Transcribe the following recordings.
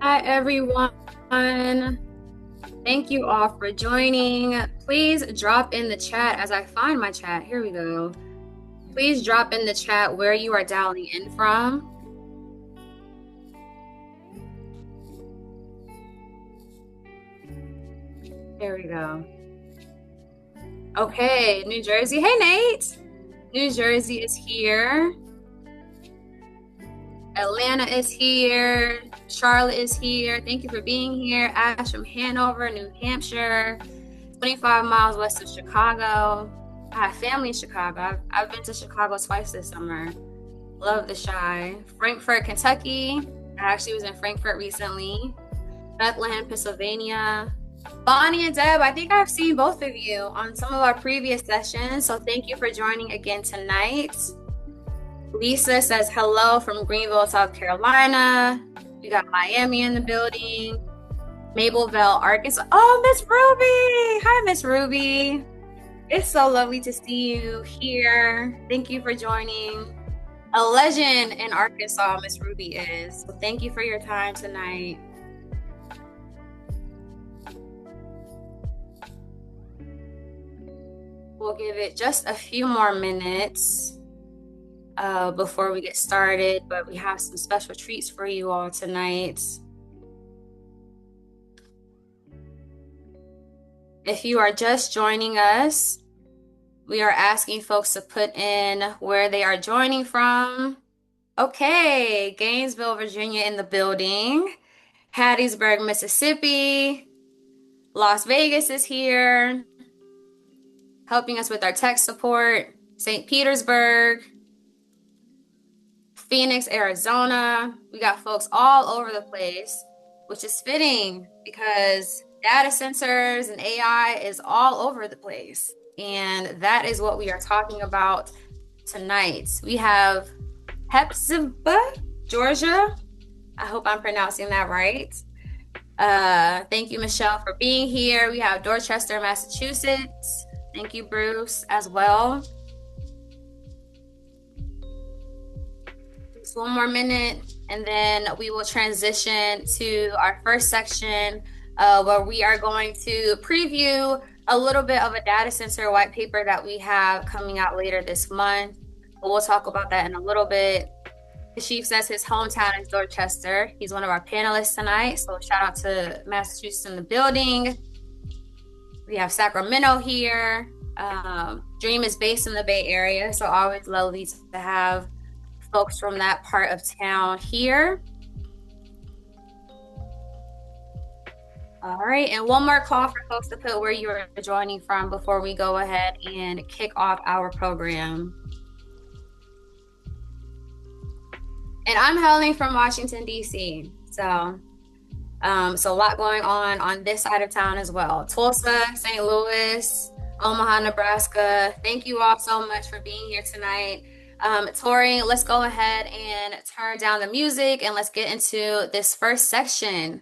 Hi, everyone. Thank you all for joining. Please drop in the chat as I find my chat. Here we go. Please drop in the chat where you are dialing in from. There we go. Okay, New Jersey. Hey, Nate. New Jersey is here. Atlanta is here. Charlotte is here. Thank you for being here. Ash from Hanover, New Hampshire, 25 miles west of Chicago. I have family in Chicago. I've been to Chicago twice this summer. Love the Shy. Frankfort, Kentucky. I actually was in Frankfort recently. Bethlehem, Pennsylvania. Bonnie and Deb, I think I've seen both of you on some of our previous sessions, so thank you for joining again tonight. Lisa says hello from Greenville, South Carolina. We got Miami in the building. Mableville, Arkansas. Oh, Miss Ruby. Hi, Miss Ruby. It's so lovely to see you here. Thank you for joining. A legend in Arkansas, Miss Ruby is. So thank you for your time tonight. We'll give it just a few more minutes before we get started, but we have some special treats for you all tonight. If you are just joining us, we are asking folks to put in where they are joining from. Okay, Gainesville, Virginia in the building. Hattiesburg, Mississippi. Las Vegas is here, helping us with our tech support. St. Petersburg. Phoenix, Arizona. We got folks all over the place, which is fitting because data centers and AI is all over the place. And that is what we are talking about tonight. We have Hepzibah, Georgia. I hope I'm pronouncing that right. Thank you, Michelle, for being here. We have Dorchester, Massachusetts. Thank you, Bruce, as well. Just one more minute, and then we will transition to our first section where we are going to preview a little bit of a data center white paper that we have coming out later this month. But we'll talk about that in a little bit. Kasheef says his hometown is Dorchester. He's one of our panelists tonight, so shout out to Massachusetts in the building. We have Sacramento here. Dream is based in the Bay Area, so always lovely to have folks from that part of town here. All right, and one more call for folks to put where you're joining from before we go ahead and kick off our program. And I'm hailing from Washington, D.C., so a lot going on this side of town as well. Tulsa, St. Louis, Omaha, Nebraska. Thank you all so much for being here tonight. Tori, let's go ahead and turn down the music and let's get into this first section.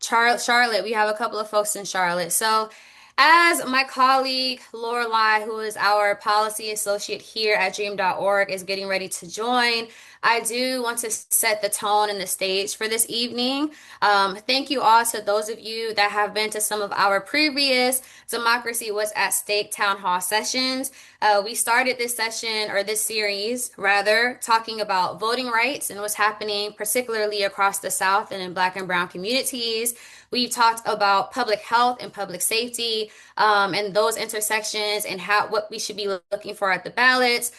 Charlotte, we have a couple of folks in Charlotte. So as my colleague Lorelei, who is our policy associate here at dream.org, is getting ready to join, I do want to set the tone and the stage for this evening. Thank you all to those of you that have been to some of our previous Democracy Was at Stake town hall sessions. We started this session, or this series rather, talking about voting rights and what's happening particularly across the South and in Black and Brown communities. We talked about public health and public safety and those intersections and what we should be looking for at the ballots.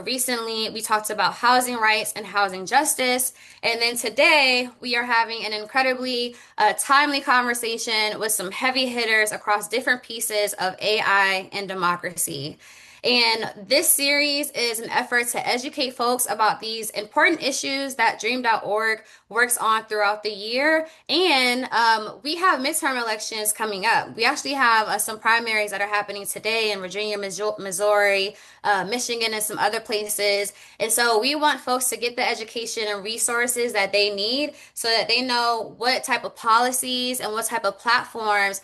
Recently, we talked about housing rights and housing justice. And then today, we are having an incredibly timely conversation with some heavy hitters across different pieces of AI and democracy. And this series is an effort to educate folks about these important issues that Dream.org works on throughout the year. And we have midterm elections coming up. We actually have some primaries that are happening today in Virginia, Missouri, Michigan, and some other places. And so we want folks to get the education and resources that they need so that they know what type of policies and what type of platforms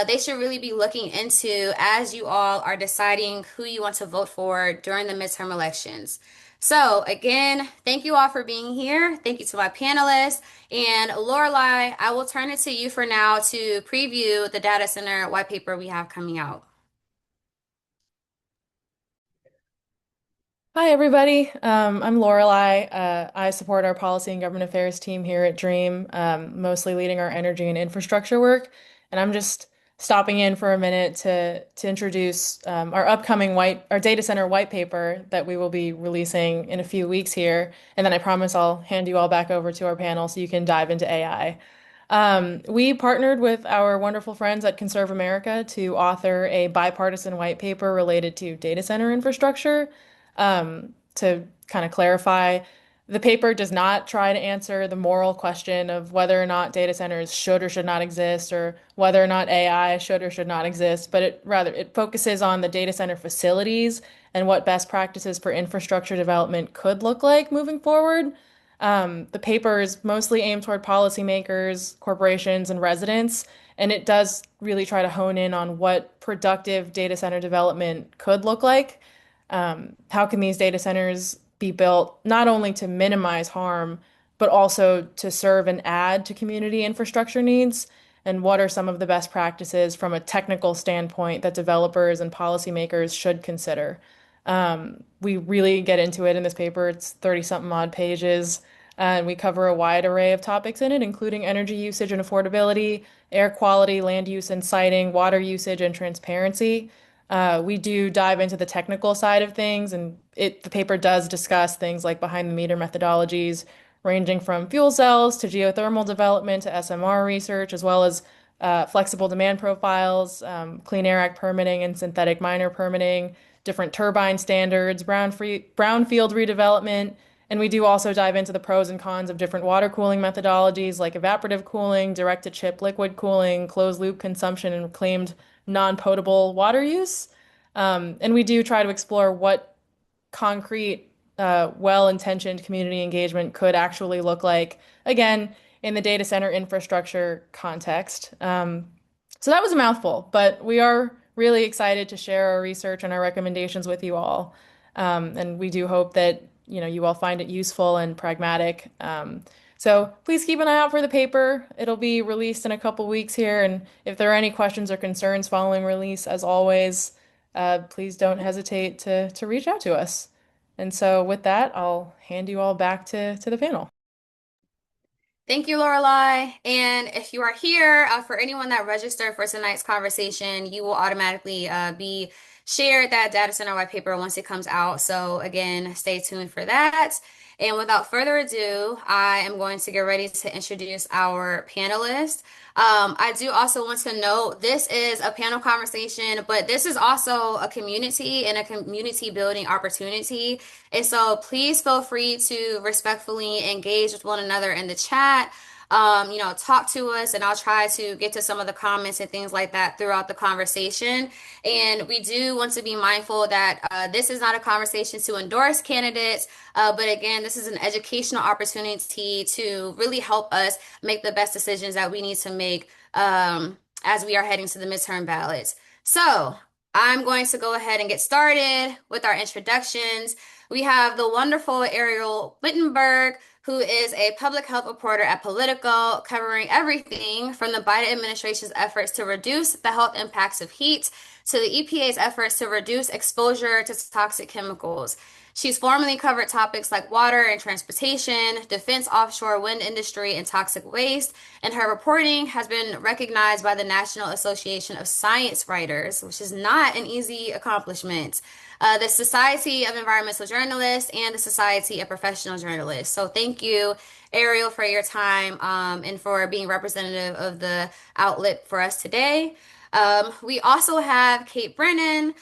they should really be looking into as you all are deciding who you want to vote for during the midterm elections. So again, thank you all for being here. Thank you to my panelists. And Lorelai, I will turn it to you for now to preview the data center white paper we have coming out. Hi, everybody. I'm Lorelai. I support our policy and government affairs team here at Dream, mostly leading our energy and infrastructure work. And I'm just stopping in for a minute to introduce our upcoming our data center white paper that we will be releasing in a few weeks here. And then I promise I'll hand you all back over to our panel so you can dive into AI. We partnered with our wonderful friends at Conserve America to author a bipartisan white paper related to data center infrastructure. To kind of clarify, the paper does not try to answer the moral question of whether or not data centers should or should not exist, or whether or not AI should or should not exist, but it focuses on the data center facilities and what best practices for infrastructure development could look like moving forward. The paper is mostly aimed toward policymakers, corporations, and residents, and it does really try to hone in on what productive data center development could look like. How can these data centers be built not only to minimize harm, but also to serve and add to community infrastructure needs? And what are some of the best practices from a technical standpoint that developers and policymakers should consider? We really get into it in this paper. It's 30 something odd pages, and we cover a wide array of topics in it, including energy usage and affordability, air quality, land use and siting, water usage, and transparency. We do dive into the technical side of things, and the paper does discuss things like behind the meter methodologies, ranging from fuel cells to geothermal development to SMR research, as well as flexible demand profiles, Clean Air Act permitting and synthetic minor permitting, different turbine standards, brownfield redevelopment, and we do also dive into the pros and cons of different water cooling methodologies like evaporative cooling, direct-to-chip liquid cooling, closed-loop consumption, and reclaimed non-potable water use. And we do try to explore what concrete, well-intentioned community engagement could actually look like, again, in the data center infrastructure context. So that was a mouthful, but we are really excited to share our research and our recommendations with you all. And we do hope that, you all find it useful and pragmatic. So please keep an eye out for the paper. It'll be released in a couple weeks here. And if there are any questions or concerns following release, as always, please don't hesitate to reach out to us. And so with that, I'll hand you all back to the panel. Thank you, Lorelai. And if you are here, for anyone that registered for tonight's conversation, you will automatically be shared that data center white paper once it comes out. So again, stay tuned for that. And without further ado, I am going to get ready to introduce our panelists. I do also want to note this is a panel conversation, but this is also a community and a community building opportunity. And so please feel free to respectfully engage with one another in the chat. Talk to us, and I'll try to get to some of the comments and things like that throughout the conversation. And we do want to be mindful that this is not a conversation to endorse candidates, but again, this is an educational opportunity to really help us make the best decisions that we need to make as we are heading to the midterm ballots. So I'm going to go ahead and get started with our introductions. We have the wonderful Ariel Wittenberg, who is a public health reporter at Politico, covering everything from the Biden administration's efforts to reduce the health impacts of heat to the EPA's efforts to reduce exposure to toxic chemicals. She's formerly covered topics like water and transportation, defense, offshore wind industry, and toxic waste, and her reporting has been recognized by the National Association of Science Writers, which is not an easy accomplishment, the Society of Environmental Journalists, and the Society of Professional Journalists. So thank you, Ariel, for your time and for being representative of the outlet for us today. We also have Kate Brennan,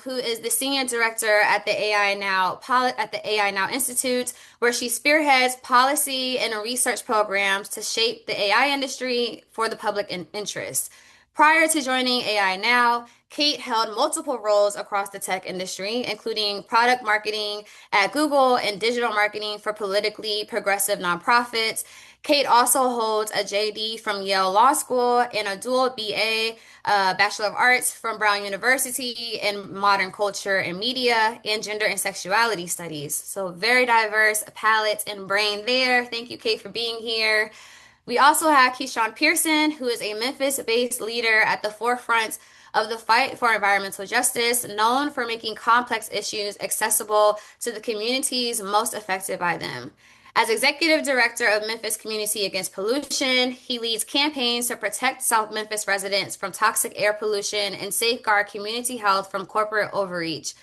who is the senior director at the AI Now Institute, where she spearheads policy and research programs to shape the AI industry for the public interest. Prior to joining AI Now, Kate held multiple roles across the tech industry, including product marketing at Google and digital marketing for politically progressive nonprofits. Kate also holds a JD from Yale Law School and a dual BA, Bachelor of Arts from Brown University in Modern Culture and Media and Gender and Sexuality Studies. So very diverse palette and brain there. Thank you, Kate, for being here. We also have KeShaun Pearson, who is a Memphis-based leader at the forefront of the fight for environmental justice, known for making complex issues accessible to the communities most affected by them. As executive director of Memphis Community Against Pollution, he leads campaigns to protect South Memphis residents from toxic air pollution and safeguard community health from corporate overreach.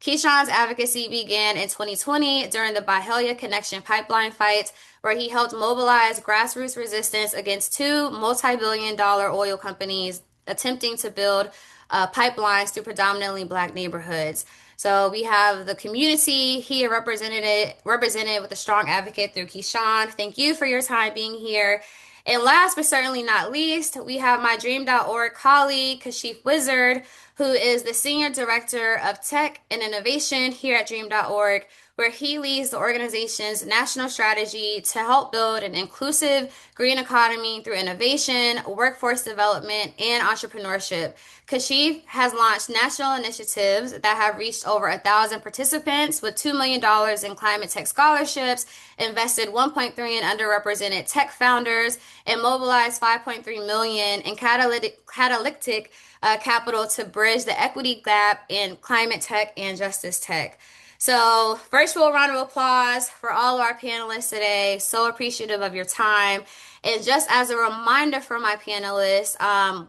KeShaun's advocacy began in 2020 during the Byhalia Connection pipeline fight, where he helped mobilize grassroots resistance against two multi-billion-dollar oil companies attempting to build pipelines through predominantly Black neighborhoods. So we have the community here represented with a strong advocate through KeShaun. Thank you for your time being here. And last but certainly not least, we have my Dream.org colleague, Kasheef Wyzard, who is the Senior Director of Tech and Innovation here at Dream.org, where he leads the organization's national strategy to help build an inclusive green economy through innovation, workforce development, and entrepreneurship. Kasheef has launched national initiatives that have reached over 1,000 participants with $2 million in climate tech scholarships, invested 1.3 in underrepresented tech founders, and mobilized 5.3 million in catalytic capital to bridge the equity gap in climate tech and justice tech. So, virtual round of applause for all of our panelists today. So appreciative of your time. And just as a reminder for my panelists,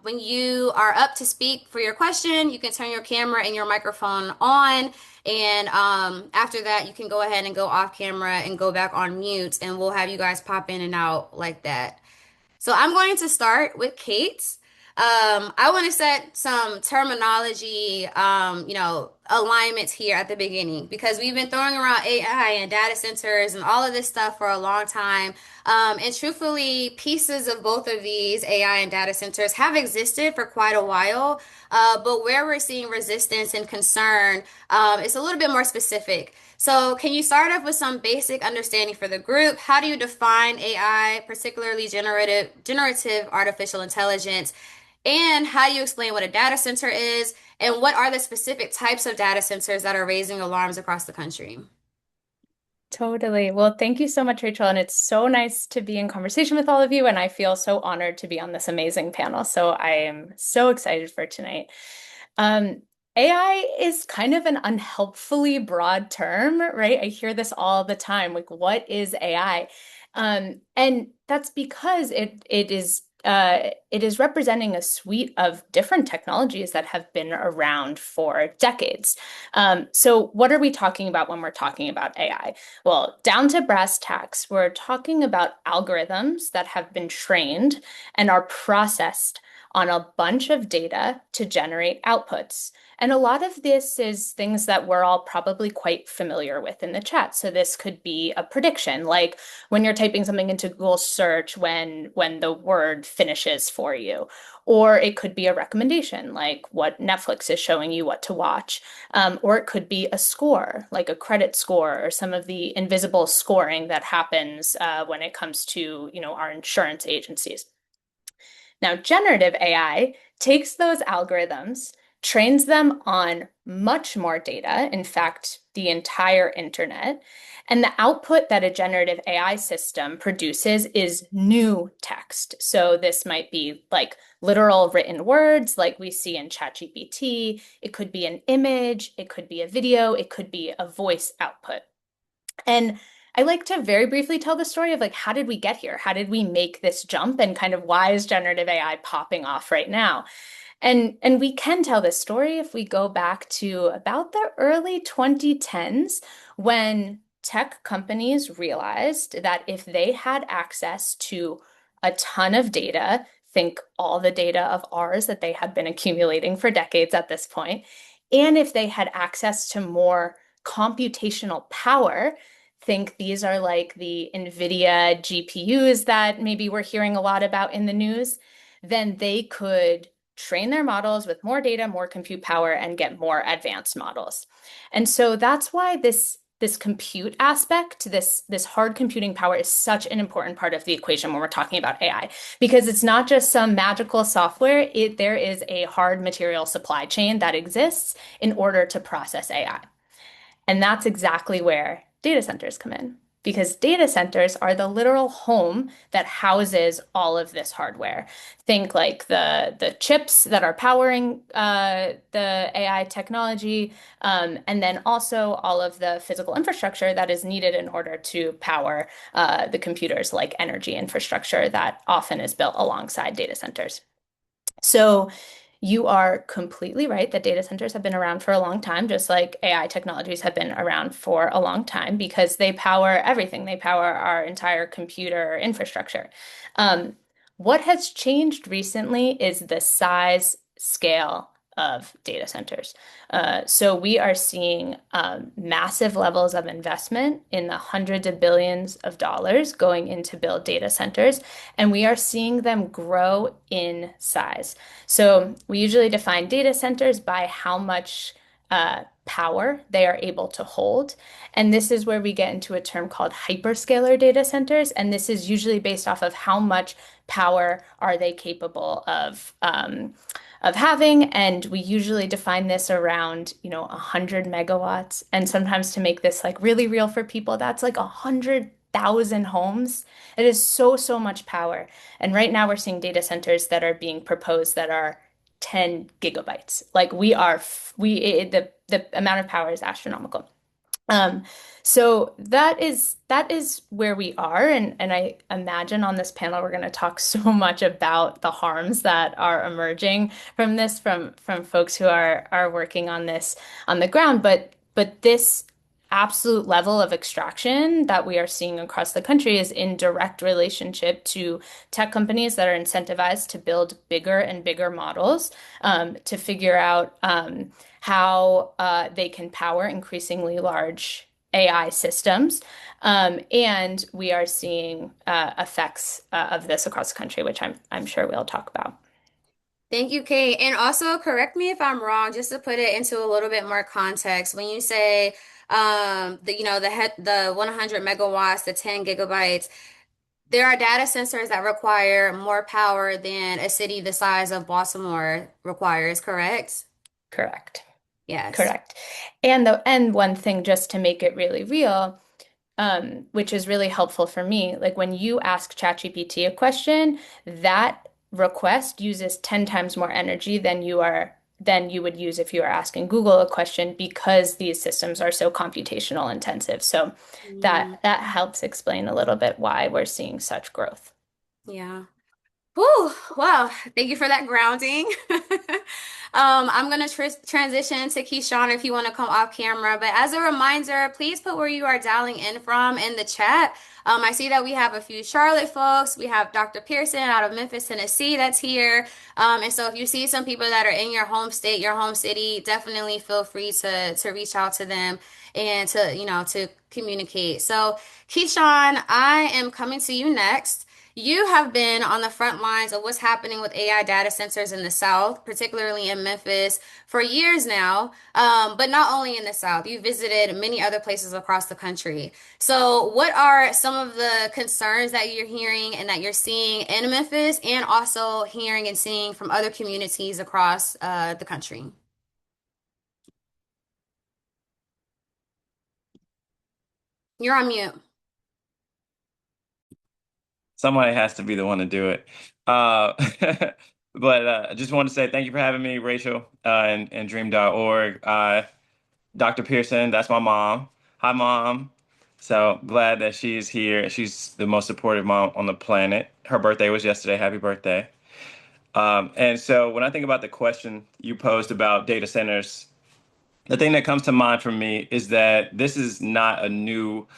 when you are up to speak for your question, you can turn your camera and your microphone on. And after that, you can go ahead and go off camera and go back on mute, and we'll have you guys pop in and out like that. So I'm going to start with Kate. I want to set some terminology, alignments here at the beginning because we've been throwing around AI and data centers and all of this stuff for a long time. And truthfully, pieces of both of these AI and data centers have existed for quite a while. But where we're seeing resistance and concern, is a little bit more specific. So, can you start off with some basic understanding for the group? How do you define AI, particularly generative artificial intelligence? And how do you explain what a data center is? And what are the specific types of data centers that are raising alarms across the country? Totally. Well, thank you so much, Rachel. And it's so nice to be in conversation with all of you. And I feel so honored to be on this amazing panel. So I am so excited for tonight. AI is kind of an unhelpfully broad term, right? I hear this all the time. Like, what is AI? And that's because it is representing a suite of different technologies that have been around for decades. So what are we talking about when we're talking about AI? Well, down to brass tacks, we're talking about algorithms that have been trained and are processed on a bunch of data to generate outputs. And a lot of this is things that we're all probably quite familiar with in the chat. So this could be a prediction, like when you're typing something into Google search when the word finishes for you. Or it could be a recommendation, like what Netflix is showing you what to watch. Or it could be a score, like a credit score, or some of the invisible scoring that happens when it comes to, our insurance agencies. Now, generative AI takes those algorithms, trains them on much more data, in fact, the entire internet, and the output that a generative AI system produces is new text. So this might be like literal written words like we see in ChatGPT. It could be an image, it could be a video, it could be a voice output. And I like to very briefly tell the story of like, how did we get here? How did we make this jump? And kind of why is generative AI popping off right now? And we can tell this story if we go back to about the early 2010s when tech companies realized that if they had access to a ton of data, think all the data of ours that they had been accumulating for decades at this point, and if they had access to more computational power, think these are like the NVIDIA GPUs that maybe we're hearing a lot about in the news, then they could train their models with more data, more compute power, and get more advanced models. And so that's why this compute aspect, this hard computing power is such an important part of the equation when we're talking about AI, because it's not just some magical software. There is a hard material supply chain that exists in order to process AI. And that's exactly where data centers come in, because data centers are the literal home that houses all of this hardware. Think like the chips that are powering the AI technology, and then also all of the physical infrastructure that is needed in order to power the computers, like energy infrastructure that often is built alongside data centers. So you are completely right that data centers have been around for a long time, just like AI technologies have been around for a long time, because they power everything. They power our entire computer infrastructure. Um, what has changed recently is the size scale of data centers. So we are seeing massive levels of investment in the hundreds of billions of dollars going into build data centers, and we are seeing them grow in size. So we usually define data centers by how much power they are able to hold. And this is where we get into a term called hyperscaler data centers. And this is usually based off of how much power are they capable of having. And we usually define this around, 100 megawatts. And sometimes to make this like really real for people, that's like 100,000 homes. It is so, so much power. And right now we're seeing data centers that are being proposed that are 10 gigabytes. Like the amount of power is astronomical. Um, so that is where we are, and I imagine on this panel we're going to talk so much about the harms that are emerging from this, from folks who are working on this on the ground. But this absolute level of extraction that we are seeing across the country is in direct relationship to tech companies that are incentivized to build bigger and bigger models, to figure out how they can power increasingly large AI systems. And we are seeing effects of this across the country, which I'm sure we'll talk about. Thank you, Kate. And also correct me if I'm wrong, just to put it into a little bit more context. When you say the 100 megawatts, the 10 gigabytes, there are data centers that require more power than a city the size of Baltimore requires, correct? Correct. Yes. Correct. And one thing just to make it really real, which is really helpful for me, like when you ask ChatGPT a question, that request uses 10 times more energy than you would use if you were asking Google a question, because these systems are so computational intensive. So Mm, that helps explain a little bit why we're seeing such growth. yeah. Whew, wow. Thank you for that grounding. I'm going to transition to KeShaun if you want to come off camera. But as a reminder, please put where you are dialing in from in the chat. I see that we have a few Charlotte folks. We have Dr. Pearson out of Memphis, Tennessee, that's here. And so if you see some people that are in your home state, your home city, definitely feel free to reach out to them and to communicate. So, KeShaun, I am coming to you next. You have been on the front lines of what's happening with AI data centers in the South, particularly in Memphis, for years now. But not only in the South, you visited many other places across the country. So, what are some of the concerns that you're hearing and that you're seeing in Memphis, and also hearing and seeing from other communities across the country? You're on mute. Somebody has to be the one to do it. Uh, but I just want to say thank you for having me, Rachel, and Dream.org. Dr. Pearson, that's my mom. Hi, Mom. So glad that she's here. She's the most supportive mom on the planet. Her birthday was yesterday. Happy birthday. And so when I think about the question you posed about data centers, the thing that comes to mind for me is that this is not a new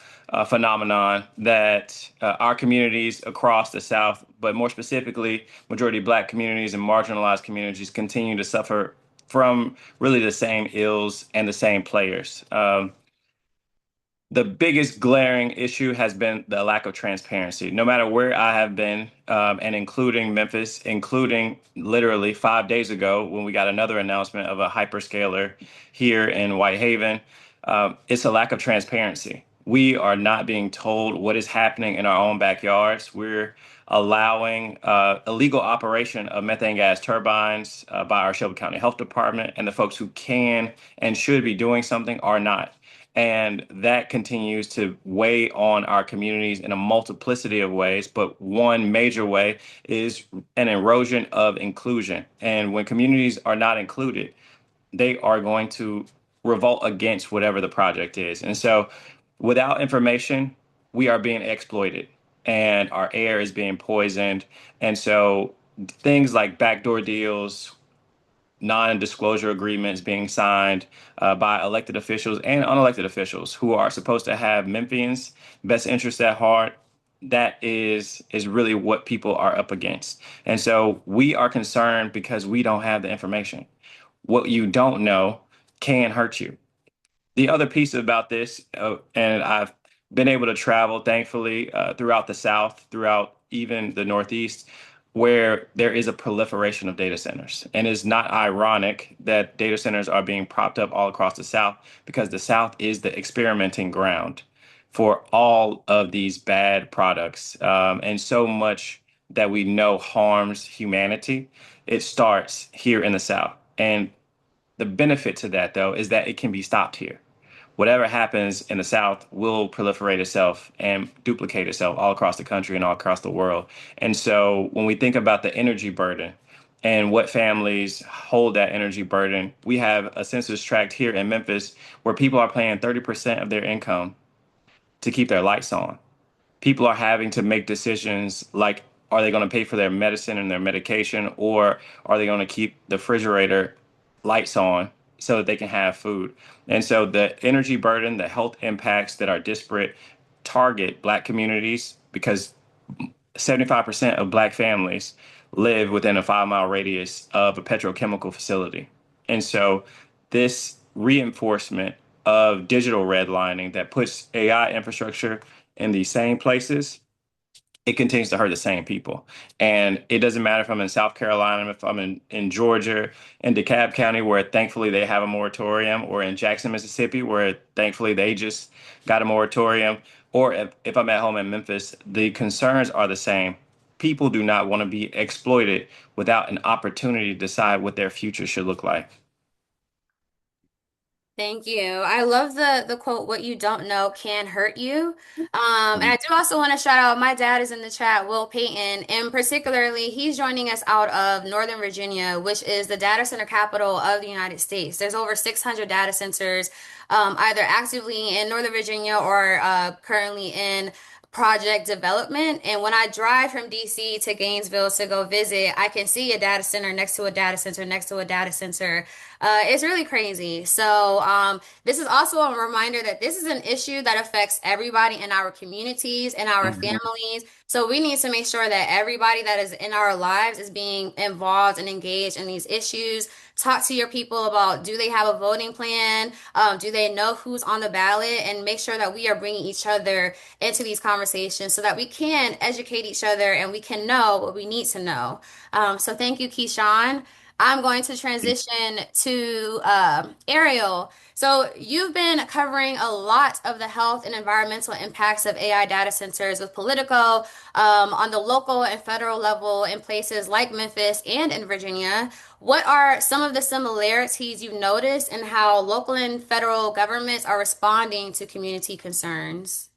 phenomenon that our communities across the South, but more specifically, majority Black communities and marginalized communities continue to suffer from really the same ills and the same players. The biggest glaring issue has been the lack of transparency. No matter where I have been, and including Memphis, including literally 5 days ago when we got another announcement of a hyperscaler here in Whitehaven, it's a lack of transparency. We are not being told what is happening in our own backyards. We're allowing illegal operation of methane gas turbines by our Shelby County Health Department, and the folks who can and should be doing something are not. And that continues to weigh on our communities in a multiplicity of ways. But one major way is an erosion of inclusion. And when communities are not included, they are going to revolt against whatever the project is. And so without information, we are being exploited and our air is being poisoned. And so things like backdoor deals, non-disclosure agreements being signed by elected officials and unelected officials who are supposed to have Memphians' best interests at heart. That is really what people are up against. And so we are concerned because we don't have the information. What you don't know can hurt you. The other piece about this, and I've been able to travel, thankfully, throughout the South, throughout even the Northeast, where there is a proliferation of data centers. And it's not ironic that data centers are being propped up all across the South because the South is the experimenting ground for all of these bad products. And so much that we know harms humanity, it starts here in the South. And the benefit to that, though, is that it can be stopped here. Whatever happens in the South will proliferate itself and duplicate itself all across the country and all across the world. And so when we think about the energy burden and what families hold that energy burden, we have a census tract here in Memphis where people are paying 30% of their income to keep their lights on. People are having to make decisions like, are they going to pay for their medicine and their medication, or are they going to keep the refrigerator lights on so that they can have food? And so the energy burden, the health impacts that are disparate target Black communities because 75% of Black families live within a 5 mile radius of a petrochemical facility. And so this reinforcement of digital redlining that puts AI infrastructure in these same places, it continues to hurt the same people. And it doesn't matter if I'm in South Carolina, if I'm in Georgia, in DeKalb County, where thankfully they have a moratorium, or in Jackson, Mississippi, where thankfully they just got a moratorium, or if I'm at home in Memphis, the concerns are the same. People do not want to be exploited without an opportunity to decide what their future should look like. Thank you. I love the quote, "What you don't know can hurt you." And I do also want to shout out, my dad is in the chat, Will Payton, and particularly he's joining us out of Northern Virginia, which is the data center capital of the United States. There's over 600 data centers, either actively in Northern Virginia or currently in project development. And when I drive from DC to Gainesville to go visit, I can see a data center next to a data center next to a data center. It's really crazy. So, this is also a reminder that this is an issue that affects everybody in our communities and our Mhm. families. So we need to make sure that everybody that is in our lives is being involved and engaged in these issues. Talk to your people about, do they have a voting plan? Do they know who's on the ballot? And make sure that we are bringing each other into these conversations so that we can educate each other and we can know what we need to know. So thank you, KeShaun. I'm going to transition to Ariel. So you've been covering a lot of the health and environmental impacts of AI data centers with Politico, on the local and federal level in places like Memphis and in Virginia. What are some of the similarities you've noticed in how local and federal governments are responding to community concerns?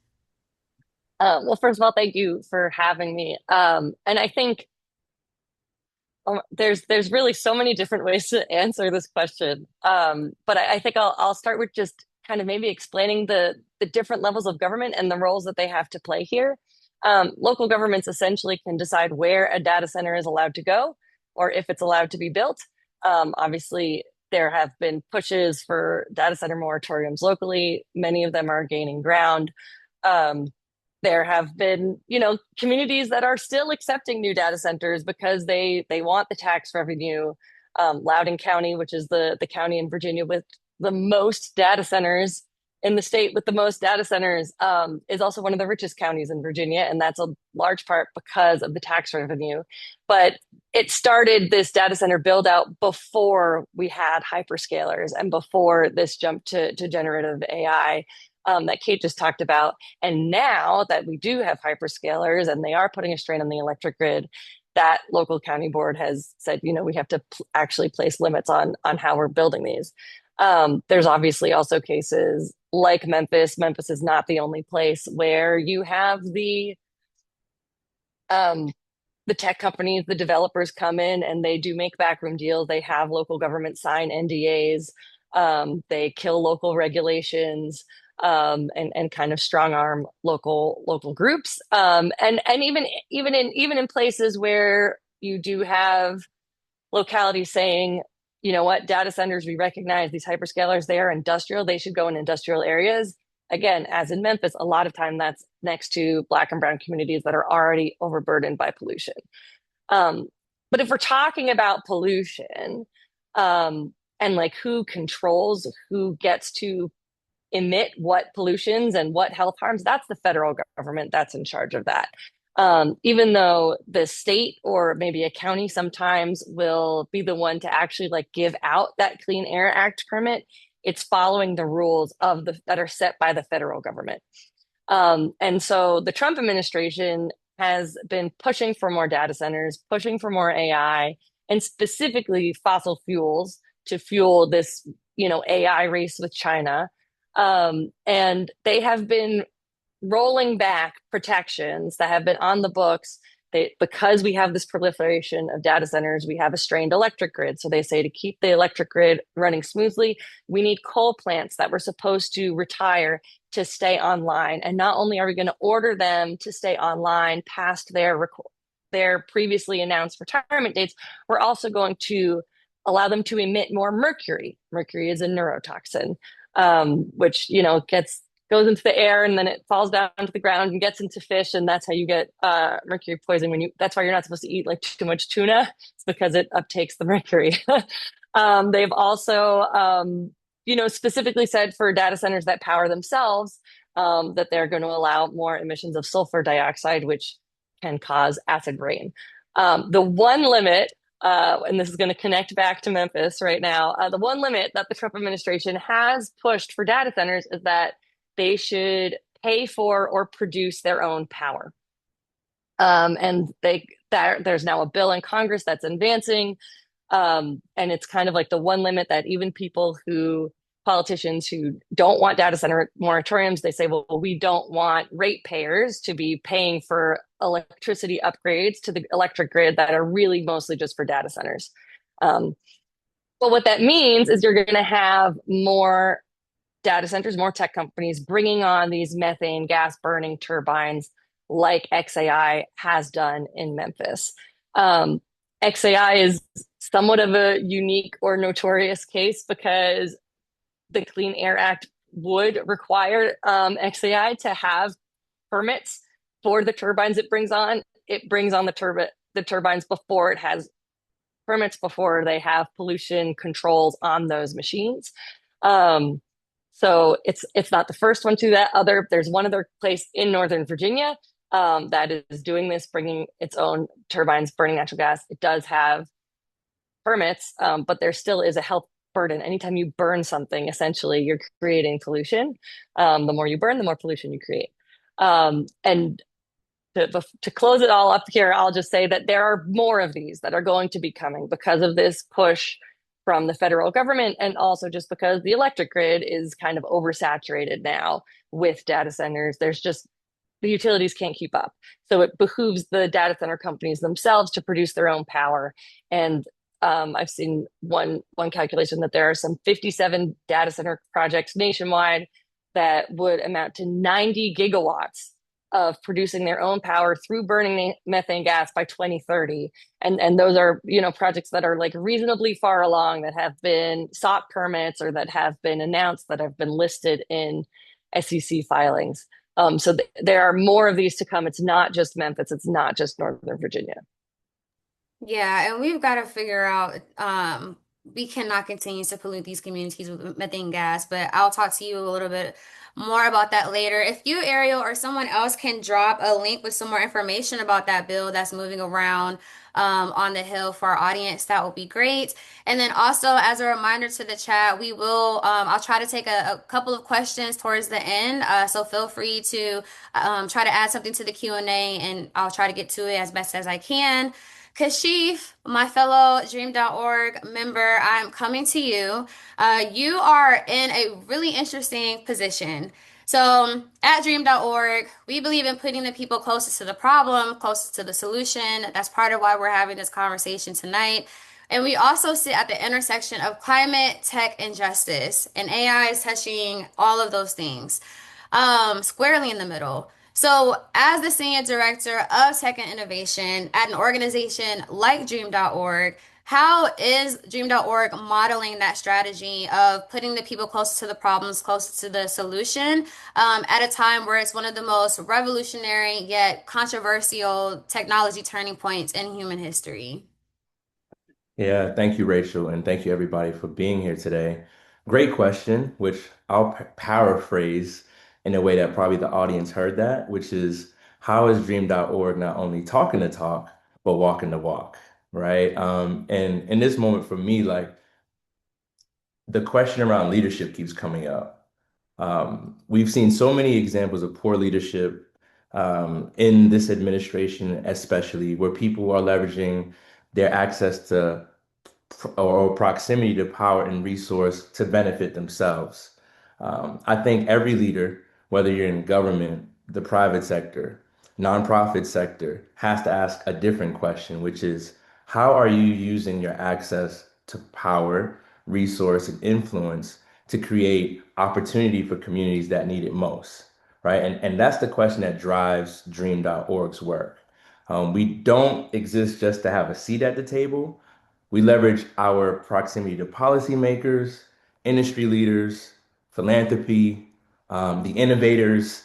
Well, first of all, thank you for having me. And I think there's really so many different ways to answer this question. But I think I'll start with just kind of maybe explaining the different levels of government and the roles that they have to play here. Local governments essentially can decide where a data center is allowed to go or if it's allowed to be built. Obviously, there have been pushes for data center moratoriums locally. Many of them are gaining ground. Um, there have been, communities that are still accepting new data centers because they want the tax revenue. Loudoun County, which is the county in Virginia with the most data centers in the state with the most data centers, is also one of the richest counties in Virginia, and that's a large part because of the tax revenue. But it started this data center build out before we had hyperscalers and before this jump to generative AI that Kate just talked about. And now that we do have hyperscalers and they are putting a strain on the electric grid, that local county board has said, we have to actually place limits on how we're building these. There's obviously also cases like Memphis. Memphis is not the only place where you have the tech companies, the developers come in and they do make backroom deals. They have local government sign NDAs. They kill local regulations, and kind of strong arm local groups. And even in places where you do have localities saying, you know what, data centers, we recognize these hyperscalers, they are industrial, they should go in industrial areas. Again, as in Memphis, a lot of time that's next to Black and brown communities that are already overburdened by pollution. But if we're talking about pollution, and like who controls, who gets to emit what pollutions and what health harms, that's the federal government that's in charge of that. Even though the state or maybe a county sometimes will be the one to actually like give out that Clean Air Act permit, it's following the rules that are set by the federal government. And so the Trump administration has been pushing for more data centers, pushing for more AI, and specifically fossil fuels to fuel this, AI race with China. And they have been rolling back protections that have been on the books. Because we have this proliferation of data centers, we have a strained electric grid. So they say to keep the electric grid running smoothly, we need coal plants that we're supposed to retire to stay online. And not only are we going to order them to stay online past their previously announced retirement dates, we're also going to allow them to emit more mercury. Mercury is a neurotoxin, which goes into the air and then it falls down to the ground and gets into fish, and that's how you get mercury poisoning. That's why you're not supposed to eat like too much tuna. It's because it uptakes the mercury. They've also specifically said for data centers that power themselves, that they're going to allow more emissions of sulfur dioxide, which can cause acid rain. The one limit, and this is going to connect back to Memphis right now, the one limit that the Trump administration has pushed for data centers is that they should pay for or produce their own power. And there's now a bill in Congress that's advancing. And it's kind of like the one limit that even politicians who don't want data center moratoriums, they say, well, we don't want ratepayers to be paying for electricity upgrades to the electric grid that are really mostly just for data centers. But what that means is you're going to have more data centers, more tech companies bringing on these methane gas burning turbines like XAI has done in Memphis. XAI is somewhat of a unique or notorious case because the Clean Air Act would require XAI to have permits for the turbines it brings on. It brings on the turbines before it has permits, before they have pollution controls on those machines. So it's not the first one to that. There's one other place in Northern Virginia that is doing this, bringing its own turbines, burning natural gas. It does have permits, but there still is a health burden. Anytime you burn something, essentially, you're creating pollution. The more you burn, the more pollution you create. And to close it all up here, I'll just say that there are more of these that are going to be coming because of this push from the federal government, and also just because the electric grid is kind of oversaturated now with data centers. The utilities can't keep up. So it behooves the data center companies themselves to produce their own power. And I've seen one calculation that there are some 57 data center projects nationwide that would amount to 90 gigawatts of producing their own power through burning methane gas by 2030. And those are, projects that are like reasonably far along, that have been sought permits or that have been announced, that have been listed in SEC filings. So there are more of these to come. It's not just Memphis. It's not just Northern Virginia. Yeah, and we've got to figure out we cannot continue to pollute these communities with methane gas. But I'll talk to you a little bit more about that later. If you, Ariel, or someone else can drop a link with some more information about that bill that's moving around on the Hill for our audience, that would be great. And then also, as a reminder to the chat, we will, I'll try to take a couple of questions towards the end. So feel free to try to add something to the Q&A, and I'll try to get to it as best as I can. Kasheef, my fellow Dream.org member, I'm coming to you. You are in a really interesting position. So, at Dream.org, we believe in putting the people closest to the problem, closest to the solution. That's part of why we're having this conversation tonight. And we also sit at the intersection of climate, tech, and justice. And AI is touching all of those things squarely in the middle. So, as the Senior Director of Tech and Innovation at an organization like Dream.org, how is Dream.org modeling that strategy of putting the people closer to the problems, closer to the solution, at a time where it's one of the most revolutionary yet controversial technology turning points in human history? Yeah, thank you, Rachel, and thank you everybody for being here today. Great question, which I'll paraphrase in a way that probably the audience heard that, which is how is Dream.org not only talking the talk, but walking the walk, right? And in this moment for me, like the question around leadership keeps coming up. We've seen so many examples of poor leadership in this administration, especially where people are leveraging their access to or proximity to power and resource to benefit themselves. I think every leader, whether you're in government, the private sector, nonprofit sector, has to ask a different question, which is how are you using your access to power, resource, and influence to create opportunity for communities that need it most, right? And that's the question that drives Dream.org's work. We don't exist just to have a seat at the table. We leverage our proximity to policymakers, industry leaders, philanthropy, the innovators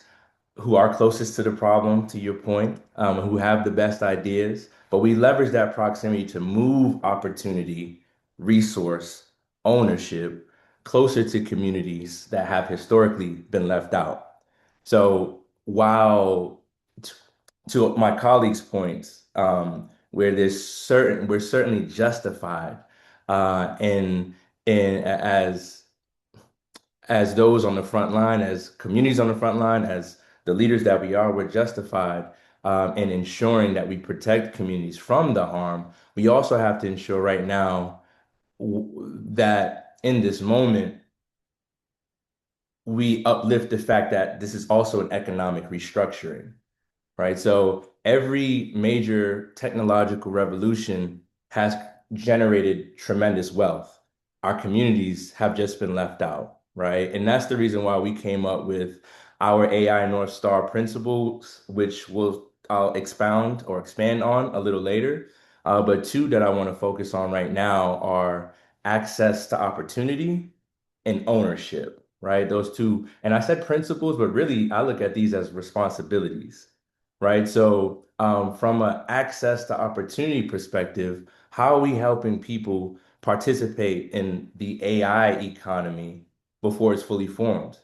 who are closest to the problem, to your point, who have the best ideas. But we leverage that proximity to move opportunity, resource, ownership closer to communities that have historically been left out. So while to my colleagues' points, where we're certainly justified in as those on the front line, as communities on the front line, as the leaders that we are, we're justified in ensuring that we protect communities from the harm. We also have to ensure right now that in this moment, we uplift the fact that this is also an economic restructuring, right? So every major technological revolution has generated tremendous wealth. Our communities have just been left out, right? And that's the reason why we came up with our AI North Star principles, which I'll expound or expand on a little later. But two that I want to focus on right now are access to opportunity and ownership, right? Those two, and I said principles, but really I look at these as responsibilities, right? So from an access to opportunity perspective, how are we helping people participate in the AI economy before it's fully formed?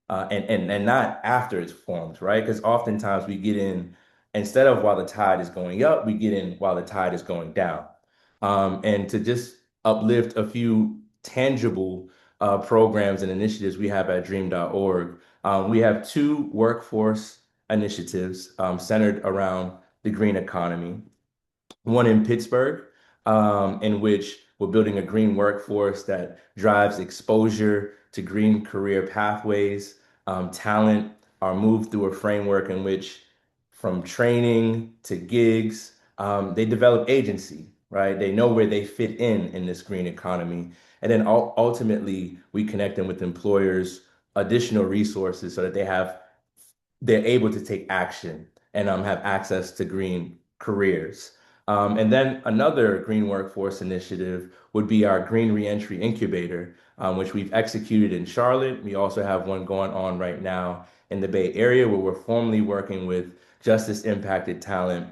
And not after it's formed, right? Because oftentimes we get in, instead of while the tide is going up, we get in while the tide is going down. And to just uplift a few tangible programs and initiatives we have at Dream.org. We have two workforce initiatives centered around the green economy. One in Pittsburgh, in which we're building a green workforce that drives exposure to green career pathways. Talent are moved through a framework in which, from training to gigs, they develop agency, right? They know where they fit in this green economy. And then ultimately, we connect them with employers, additional resources so that they're able to take action and have access to green careers. And then another green workforce initiative would be our Green Reentry Incubator, which we've executed in Charlotte. We also have one going on right now in the Bay Area where we're formally working with justice impacted talent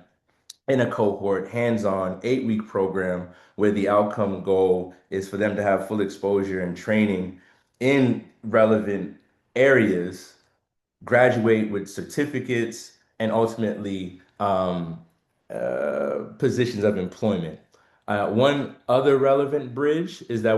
in a cohort, hands-on, 8-week program where the outcome goal is for them to have full exposure and training in relevant areas, graduate with certificates, and ultimately positions of employment. One other relevant bridge is that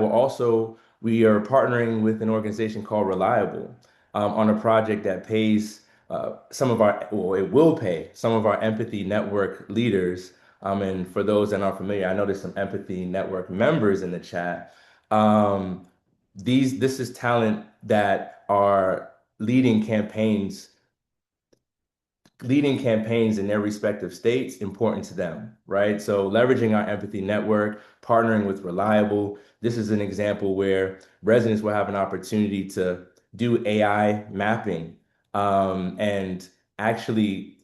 we are partnering with an organization called Reliable on a project that pays it will pay some of our Empathy Network leaders. And for those that aren't familiar, I know there's some Empathy Network members in the chat. Um, this is talent that are leading campaigns in their respective states important to them, right? So leveraging our empathy network, partnering with Reliable. This is an example where residents will have an opportunity to do AI mapping and actually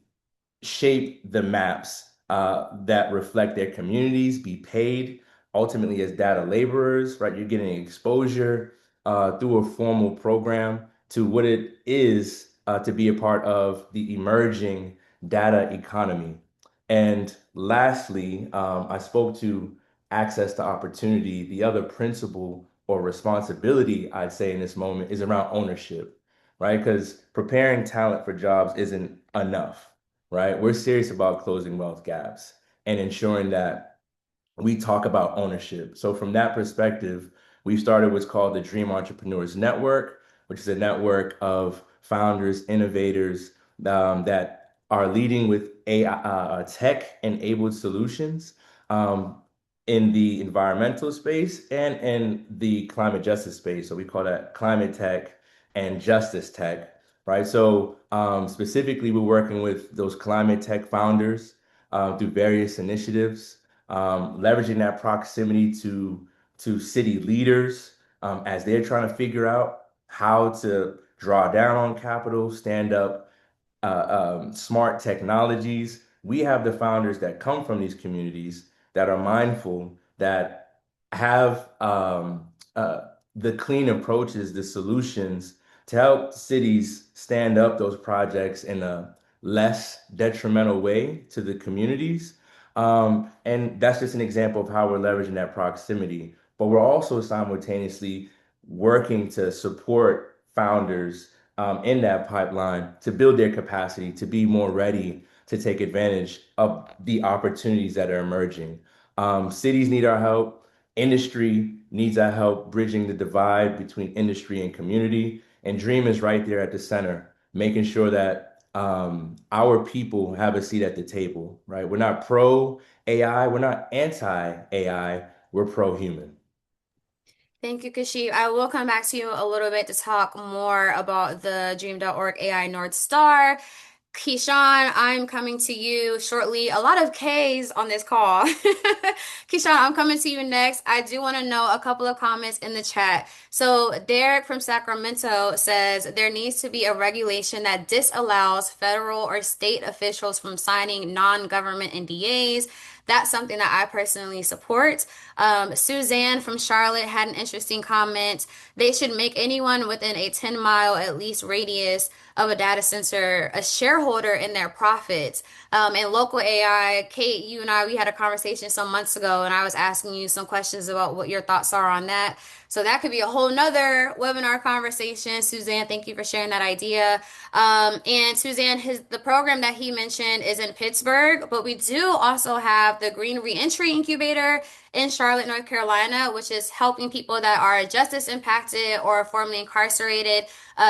shape the maps that reflect their communities, be paid ultimately as data laborers, right? You're getting exposure through a formal program to what it is to be a part of the emerging data economy. And lastly, I spoke to access to opportunity. The other principle or responsibility I'd say in this moment is around ownership, right? Because preparing talent for jobs isn't enough, right? We're serious about closing wealth gaps and ensuring that we talk about ownership. So from that perspective, we've started what's called the Dream Entrepreneurs Network, which is a network of founders, innovators that are leading with AI, tech-enabled solutions um, in the environmental space and in the climate justice space. So we call that climate tech and justice tech, right? So specifically, we're working with those climate tech founders through various initiatives, leveraging that proximity to city leaders as they're trying to figure out how to draw down on capital, stand up smart technologies. We have the founders that come from these communities that are mindful, that have the clean approaches, the solutions to help cities stand up those projects in a less detrimental way to the communities. And that's just an example of how we're leveraging that proximity. But we're also simultaneously working to support founders in that pipeline to build their capacity to be more ready to take advantage of the opportunities that are emerging. Cities need our help. Industry needs our help bridging the divide between industry and community. And Dream is right there at the center, making sure that our people have a seat at the table, right? We're not pro AI, we're not anti AI, we're pro human. Thank you, Kasheef. I will come back to you a little bit to talk more about the Dream.org AI North Star. KeShaun, I'm coming to you shortly. A lot of K's on this call. KeShaun, I'm coming to you next. I do want to know a couple of comments in the chat. So Derek from Sacramento says there needs to be a regulation that disallows federal or state officials from signing non-government NDAs. That's something that I personally support. Suzanne from Charlotte had an interesting comment. They should make anyone within a 10-mile at least radius of a data center a shareholder in their profits. And local AI, Kate, you and I, we had a conversation some months ago, and I was asking you some questions about what your thoughts are on that. So that could be a whole nother webinar conversation. Suzanne, thank you for sharing that idea. And Suzanne, the program that he mentioned is in Pittsburgh, but we do also have the Green Reentry Incubator in Charlotte, North Carolina, which is helping people that are justice impacted or formerly incarcerated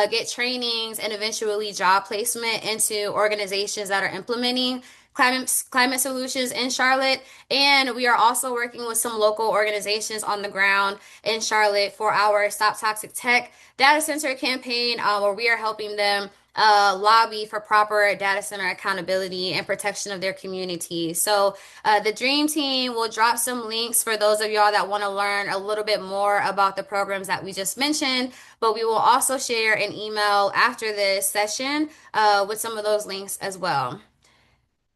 get trainings and eventually job placement into organizations that are implementing climate solutions in Charlotte. And we are also working with some local organizations on the ground in Charlotte for our Stop Toxic Tech data center campaign, where we are helping them lobby for proper data center accountability and protection of their community. So the Dream Team will drop some links for those of y'all that want to learn a little bit more about the programs that we just mentioned, but we will also share an email after this session with some of those links as well.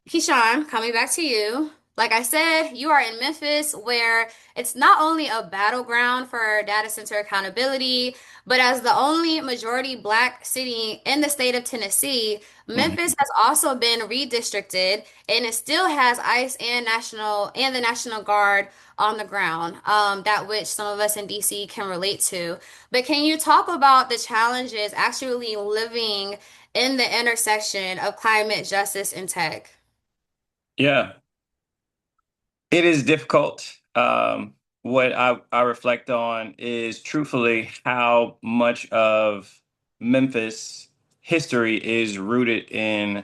KeShaun, coming back to you. Like I said, you are in Memphis, where it's not only a battleground for data center accountability, but as the only majority Black city in the state of Tennessee, Memphis Mhm. has also been redistricted, and it still has ICE and the National Guard on the ground, that which some of us in DC can relate to. But can you talk about the challenges actually living in the intersection of climate justice and tech? Yeah, it is difficult. What I reflect on is truthfully how much of Memphis history is rooted in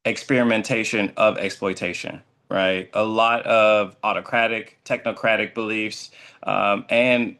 experimentation of exploitation, right? A lot of autocratic, technocratic beliefs, and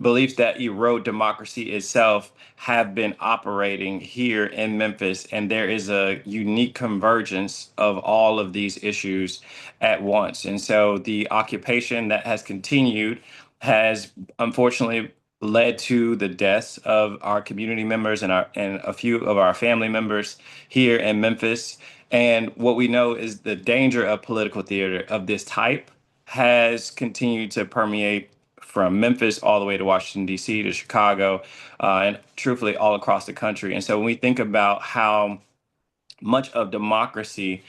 beliefs that erode democracy itself have been operating here in Memphis. And there is a unique convergence of all of these issues at once. And so the occupation that has continued has unfortunately led to the deaths of our community members and a few of our family members here in Memphis. And what we know is the danger of political theater of this type has continued to permeate from Memphis all the way to Washington, D.C., to Chicago, and truthfully all across the country. And so when we think about how much of democracy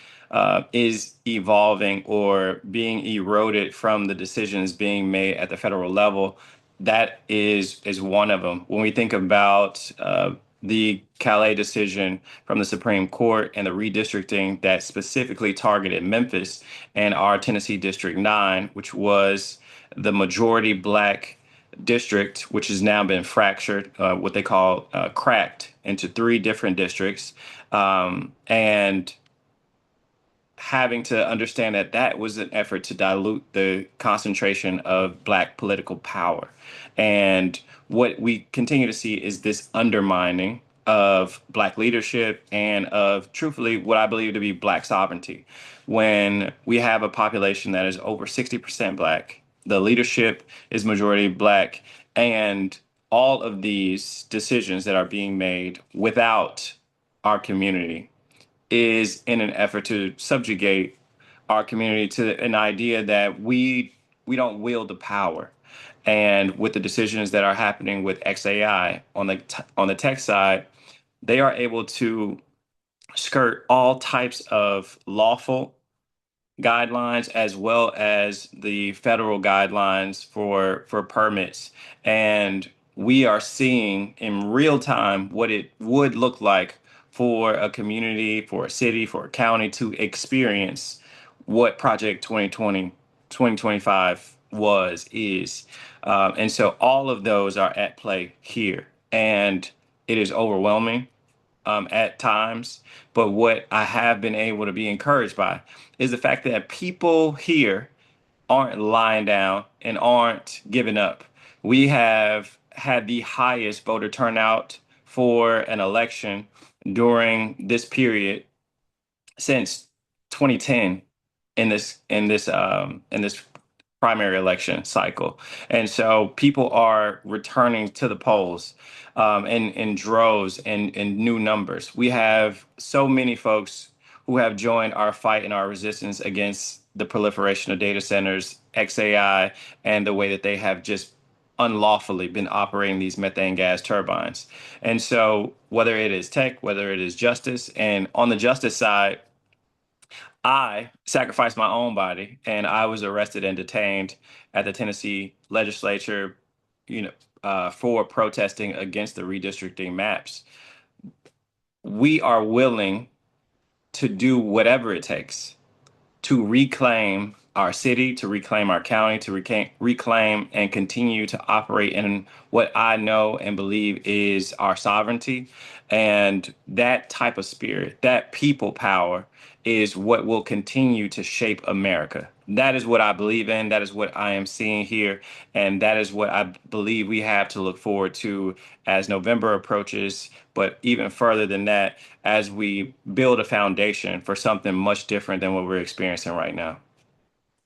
is evolving or being eroded from the decisions being made at the federal level. That is one of them. When we think about the Calais decision from the Supreme Court and the redistricting that specifically targeted Memphis and our Tennessee District 9, which was the majority Black district, which has now been fractured, what they call cracked into three different districts, and having to understand that that was an effort to dilute the concentration of Black political power. And what we continue to see is this undermining of Black leadership and of, truthfully, what I believe to be Black sovereignty. When we have a population that is over 60% Black, the leadership is majority Black, and all of these decisions that are being made without our community is in an effort to subjugate our community to an idea that we don't wield the power. And with the decisions that are happening with XAI on on the tech side, they are able to skirt all types of lawful guidelines as well as the federal guidelines for permits. And we are seeing in real time what it would look like for a community, for a city, for a county to experience what Project 2020 2025 is. And so all of those are at play here. And it is overwhelming at times. But what I have been able to be encouraged by is the fact that people here aren't lying down and aren't giving up. We have had the highest voter turnout for an election during this period since 2010 in this primary election cycle. And so people are returning to the polls in droves and in new numbers. We have so many folks who have joined our fight and our resistance against the proliferation of data centers, XAI, and the way that they have just unlawfully been operating these methane gas turbines. And so whether it is tech, whether it is justice, and on the justice side, I sacrificed my own body and I was arrested and detained at the Tennessee legislature, you know, for protesting against the redistricting maps. We are willing to do whatever it takes to reclaim our city, to reclaim our county, to reclaim and continue to operate in what I know and believe is our sovereignty. And that type of spirit, that people power, is what will continue to shape America. That is what I believe in. That is what I am seeing here. And that is what I believe we have to look forward to as November approaches. But even further than that, as we build a foundation for something much different than what we're experiencing right now.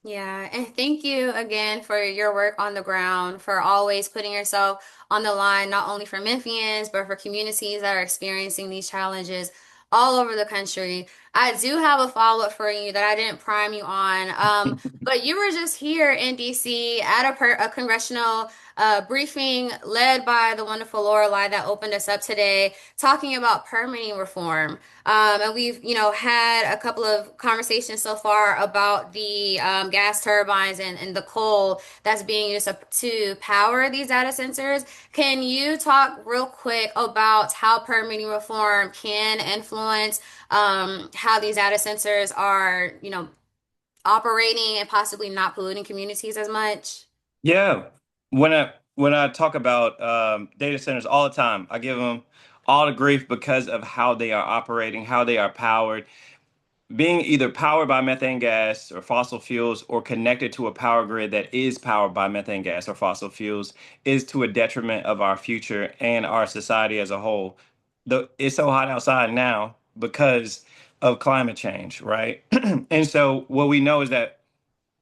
Yeah, and thank you again for your work on the ground, for always putting yourself on the line, not only for Memphians, but for communities that are experiencing these challenges all over the country. I do have a follow-up for you that I didn't prime you on. But you were just here in DC at a congressional briefing led by the wonderful Lorelei that opened us up today, talking about permitting reform. And we've, had a couple of conversations so far about the gas turbines and the coal that's being used to power these data centers. Can you talk real quick about how permitting reform can influence how these data centers are, operating and possibly not polluting communities as much? Yeah. When I talk about data centers all the time, I give them all the grief because of how they are operating, how they are powered. Being either powered by methane gas or fossil fuels or connected to a power grid that is powered by methane gas or fossil fuels is to a detriment of our future and our society as a whole. It's so hot outside now because of climate change, right? And so what we know is that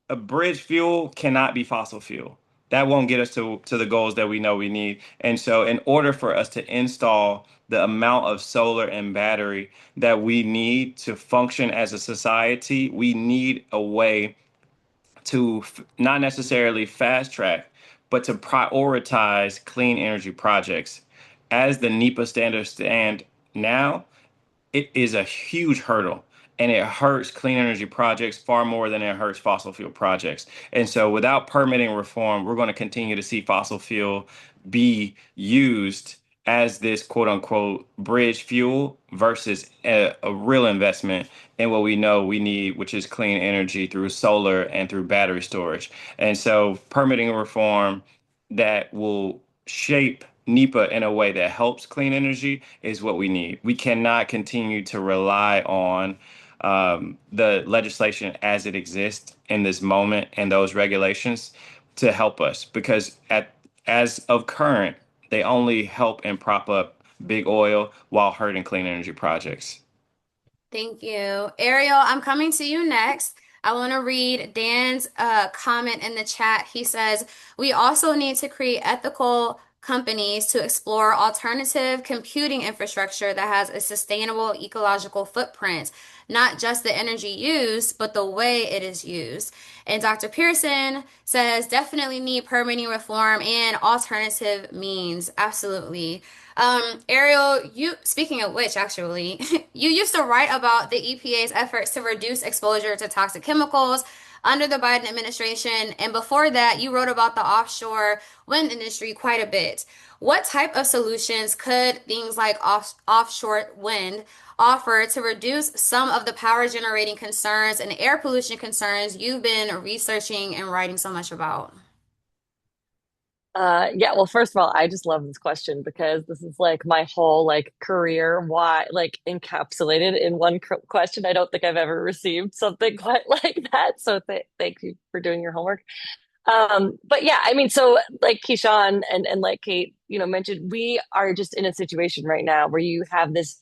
a bridge fuel cannot be fossil fuel. That won't get us to the goals that we know we need. And so, in order for us to install the amount of solar and battery that we need to function as a society, we need a way to not necessarily fast track, but to prioritize clean energy projects. As the NEPA standards stand now, it is a huge hurdle and it hurts clean energy projects far more than it hurts fossil fuel projects. And so without permitting reform, we're going to continue to see fossil fuel be used as this quote unquote bridge fuel versus a real investment in what we know we need, which is clean energy through solar and through battery storage. And so permitting reform that will shape NEPA in a way that helps clean energy is what we need. We cannot continue to rely on the legislation as it exists in this moment and those regulations to help us because as of current, they only help and prop up big oil while hurting clean energy projects. Thank you. Ariel, I'm coming to you next. I want to read Dan's comment in the chat. He says, we also need to create ethical companies to explore alternative computing infrastructure that has a sustainable ecological footprint, not just the energy used, but the way it is used. And Dr. Pearson says, definitely need permitting reform and alternative means. Absolutely. Ariel, you speaking of which, actually, you used to write about the EPA's efforts to reduce exposure to toxic chemicals under the Biden administration, and before that, you wrote about the offshore wind industry quite a bit. What type of solutions could things like offshore wind offer to reduce some of the power generating concerns and air pollution concerns you've been researching and writing so much about? Yeah, well, first of all, I just love this question because this is like my whole like career, why like encapsulated in one question. I don't think I've ever received something quite like that. So thank you for doing your homework. But yeah, I mean, so like KeShaun and like Kate, mentioned, we are just in a situation right now where you have this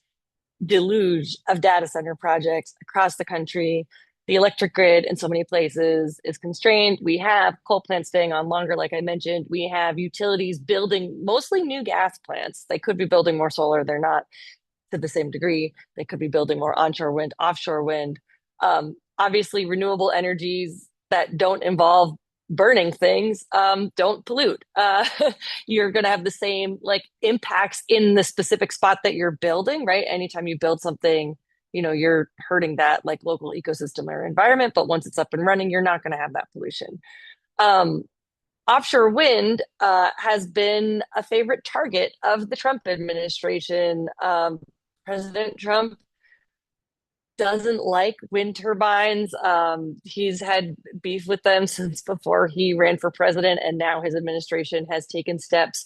deluge of data center projects across the country. The electric grid in so many places is constrained. We have coal plants staying on longer, like I mentioned. We have utilities building mostly new gas plants. They could be building more solar. They're not to the same degree. They could be building more onshore wind, offshore wind. Obviously, renewable energies that don't involve burning things don't pollute. You're going to have the same like impacts in the specific spot that you're building, right? Anytime you build something, you're hurting that like local ecosystem or environment. But once it's up and running, you're not going to have that pollution. Offshore wind has been a favorite target of the Trump administration. President Trump doesn't like wind turbines. He's had beef with them since before he ran for president, and now his administration has taken steps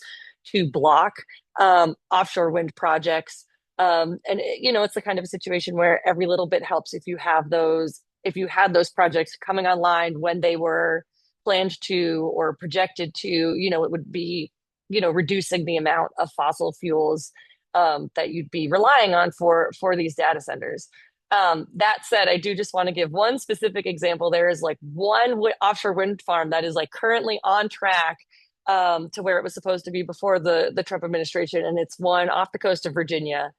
to block offshore wind projects. And it's the kind of a situation where every little bit helps if you had those projects coming online when they were planned to or projected to, it would be, reducing the amount of fossil fuels that you'd be relying on for these data centers. That said, I do just want to give one specific example. There is like one offshore wind farm that is like currently on track to where it was supposed to be before the Trump administration, and it's one off the coast of Virginia.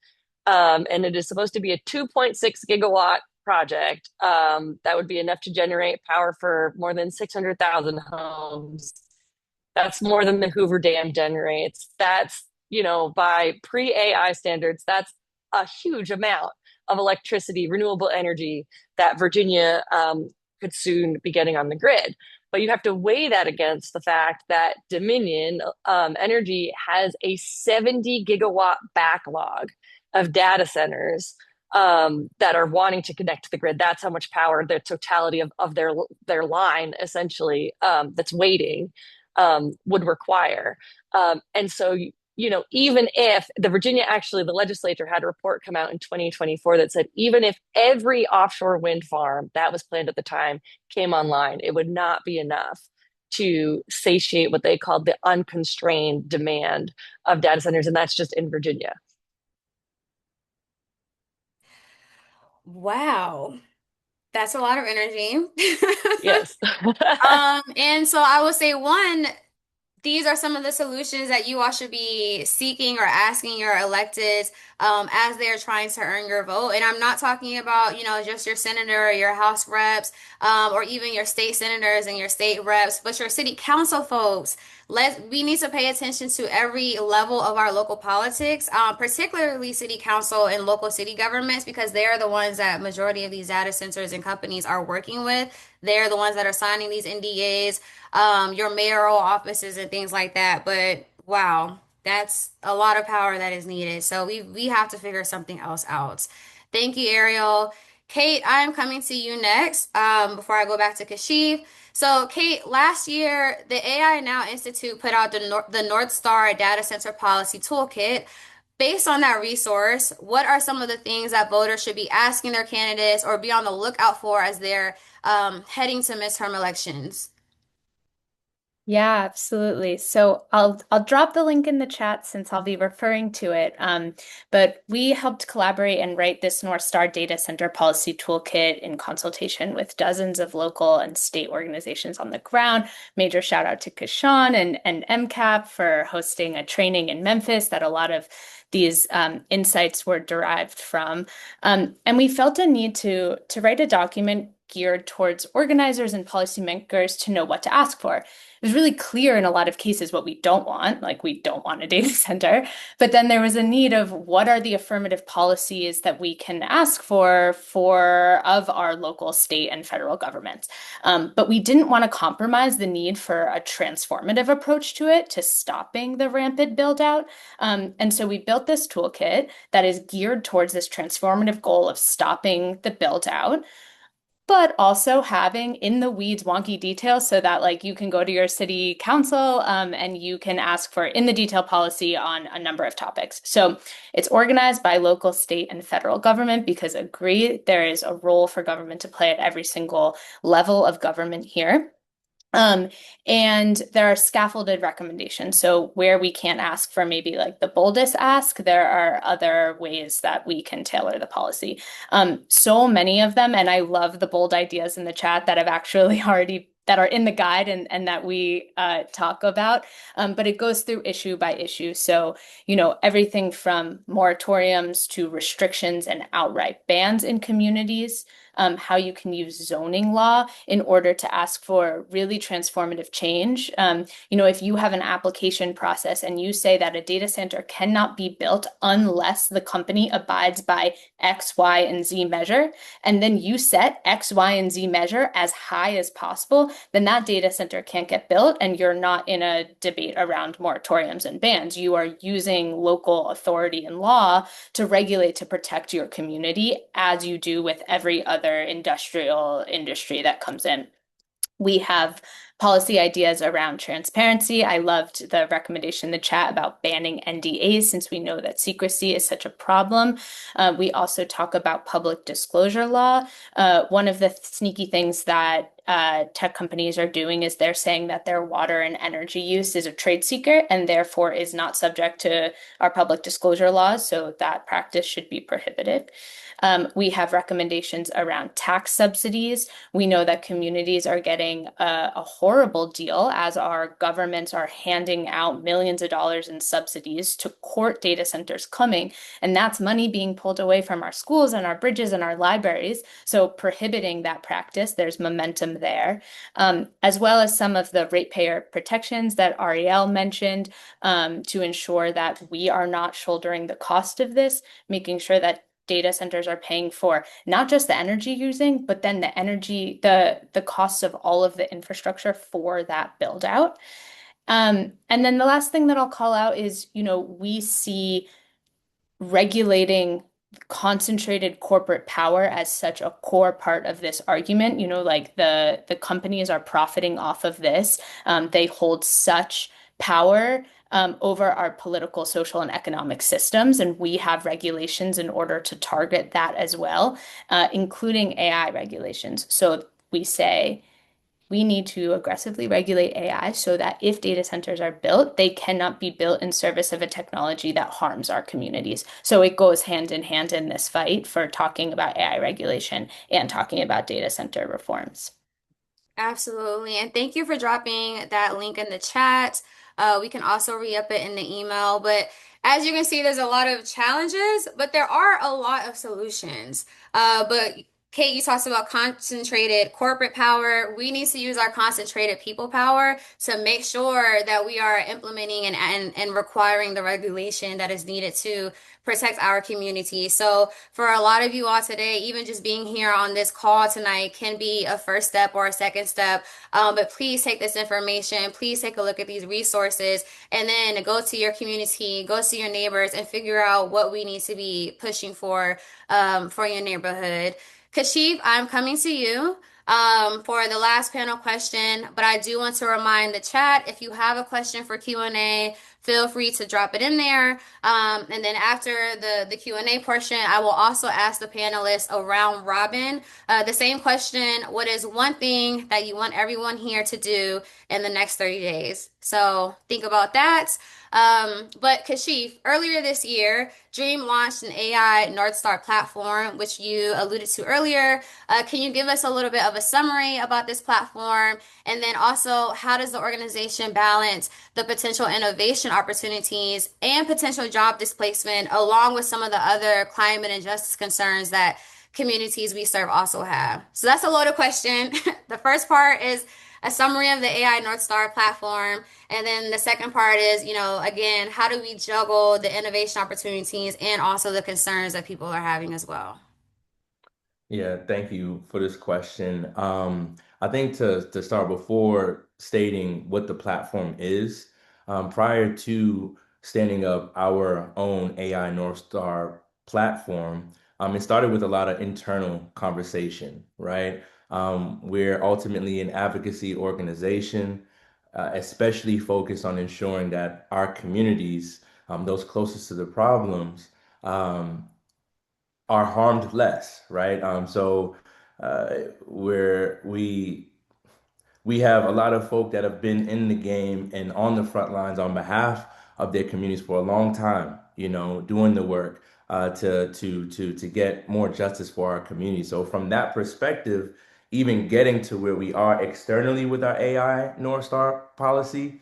And it is supposed to be a 2.6 gigawatt project that would be enough to generate power for more than 600,000 homes. That's more than the Hoover Dam generates. That's, by pre-AI standards, that's a huge amount of electricity, renewable energy that Virginia could soon be getting on the grid. But you have to weigh that against the fact that Dominion Energy has a 70 gigawatt backlog of data centers that are wanting to connect to the grid. That's how much power, the totality of their line, essentially, that's waiting would require. And so, even if the legislature had a report come out in 2024 that said, even if every offshore wind farm that was planned at the time came online, it would not be enough to satiate what they called the unconstrained demand of data centers. And that's just in Virginia. Wow. That's a lot of energy. Yes. And so I would say one, these are some of the solutions that you all should be seeking or asking your electeds as they're trying to earn your vote. And I'm not talking about, just your senator or your house reps or even your state senators and your state reps, but your city council folks. We need to pay attention to every level of our local politics, particularly city council and local city governments, because they are the ones that majority of these data centers and companies are working with. They're the ones that are signing these NDAs, your mayoral offices and things like that. But wow, that's a lot of power that is needed. So we have to figure something else out. Thank you, Ariel. Kate, I am coming to you next before I go back to Kasheef. So, Kate, last year, the AI Now Institute put out the North Star Data Center Policy Toolkit. Based on that resource, what are some of the things that voters should be asking their candidates or be on the lookout for as they're heading to midterm elections? Yeah, absolutely. So I'll drop the link in the chat since I'll be referring to it. But we helped collaborate and write this North Star Data Center Policy Toolkit in consultation with dozens of local and state organizations on the ground. Major shout out to KeShaun and MCAP for hosting a training in Memphis that a lot of these insights were derived from. And we felt a need to write a document geared towards organizers and policymakers to know what to ask for. It was really clear in a lot of cases what we don't want, like we don't want a data center. But then there was a need of what are the affirmative policies that we can ask for of our local, state, and federal governments. But we didn't want to compromise the need for a transformative approach to it, to stopping the rampant build out. And so we built this toolkit that is geared towards this transformative goal of stopping the build out, but also having in the weeds wonky details so that like you can go to your city council and you can ask for in the detail policy on a number of topics. So it's organized by local, state, and federal government because agree there is a role for government to play at every single level of government here. And there are scaffolded recommendations. So where we can't ask for maybe like the boldest ask, there are other ways that we can tailor the policy. So many of them, and I love the bold ideas in the chat that have actually already that are in the guide and that we talk about, but it goes through issue by issue. So, everything from moratoriums to restrictions and outright bans in communities, how you can use zoning law in order to ask for really transformative change. If you have an application process and you say that a data center cannot be built unless the company abides by X, Y, and Z measure, and then you set X, Y, and Z measure as high as possible, then that data center can't get built and you're not in a debate around moratoriums and bans. You are using local authority and law to regulate, to protect your community as you do with every other industrial industry that comes in. We have policy ideas around transparency. I loved the recommendation in the chat about banning NDAs since we know that secrecy is such a problem. We also talk about public disclosure law. One of the sneaky things that tech companies are doing is they're saying that their water and energy use is a trade secret and therefore is not subject to our public disclosure laws. So that practice should be prohibited. We have recommendations around tax subsidies. We know that communities are getting a horrible deal as our governments are handing out millions of dollars in subsidies to court data centers coming. And that's money being pulled away from our schools and our bridges and our libraries. So prohibiting that practice, there's momentum there, as well as some of the ratepayer protections that Ariel mentioned, to ensure that we are not shouldering the cost of this, making sure that data centers are paying for not just the energy using, but then the energy, the costs of all of the infrastructure for that build out. And then the last thing that I'll call out is, we see regulating concentrated corporate power as such a core part of this argument. Like the companies are profiting off of this. They hold such power over our political, social, and economic systems, and we have regulations in order to target that as well, including AI regulations. So we say we need to aggressively regulate AI so that if data centers are built, they cannot be built in service of a technology that harms our communities. So it goes hand in hand in this fight for talking about AI regulation and talking about data center reforms. Absolutely. And thank you for dropping that link in the chat. We can also re-up it in the email. But as you can see, there's a lot of challenges, but there are a lot of solutions. But Kate, you talked about concentrated corporate power. We need to use our concentrated people power to make sure that we are implementing and requiring the regulation that is needed to protect our community. So for a lot of you all today, even just being here on this call tonight can be a first step or a second step. But please take this information, please take a look at these resources, and then go to your community, go to your neighbors, and figure out what we need to be pushing for your neighborhood. Kasheef, I'm coming to you for the last panel question, but I do want to remind the chat, if you have a question for Q&A, feel free to drop it in there. And then after the Q&A portion, I will also ask the panelists around robin the same question: what is one thing that you want everyone here to do in the next 30 days? So think about that. But Kasheef, earlier this year, Dream launched an AI North Star platform, which you alluded to earlier. Can you give us a little bit of a summary about this platform? And then also, how does the organization balance the potential innovation opportunities and potential job displacement, along with some of the other climate and justice concerns that communities we serve also have? So that's a loaded question. The first part is a summary of the AI North Star platform. And then the second part is, again, how do we juggle the innovation opportunities and also the concerns that people are having as well? Yeah, thank you for this question. I think to start, before stating what the platform is, prior to standing up our own AI North Star platform, it started with a lot of internal conversation, right? We're ultimately an advocacy organization, especially focused on ensuring that our communities, those closest to the problems, um, are harmed less, right? So where we have a lot of folk that have been in the game and on the front lines on behalf of their communities for a long time, doing the work to get more justice for our community. So from that perspective, even getting to where we are externally with our AI North Star policy,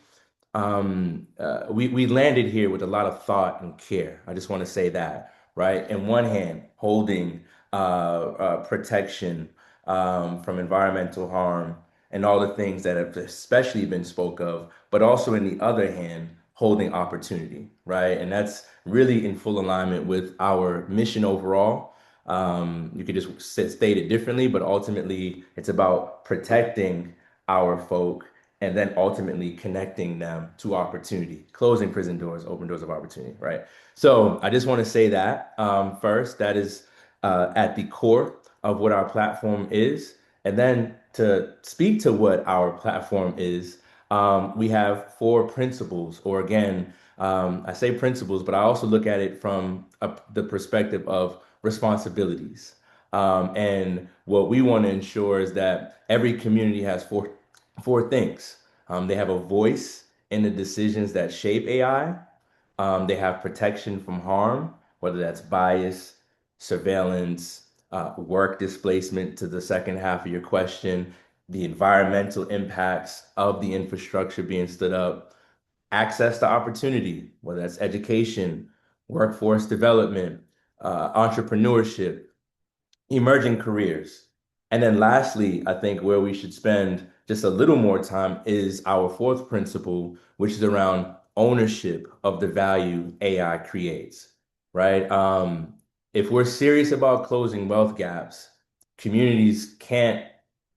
we landed here with a lot of thought and care. I just want to say that, right? In one hand, holding protection from environmental harm and all the things that have especially been spoke of, but also in the other hand, holding opportunity, right? And that's really in full alignment with our mission overall. You could just state it differently, but ultimately it's about protecting our folk and then ultimately connecting them to opportunity, closing prison doors, open doors of opportunity, right? So I just want to say that first, that is at the core of what our platform is. And then to speak to what our platform is, we have four principles, or again, I say principles, but I also look at it from the perspective of responsibilities. And what we want to ensure is that every community has four things. They have a voice in the decisions that shape AI. They have protection from harm, whether that's bias, surveillance, work displacement to the second half of your question, the environmental impacts of the infrastructure being stood up, access to opportunity, whether that's education, workforce development, entrepreneurship, emerging careers. And then lastly, I think where we should spend just a little more time is our fourth principle, which is around ownership of the value AI creates, right? If we're serious about closing wealth gaps, communities can't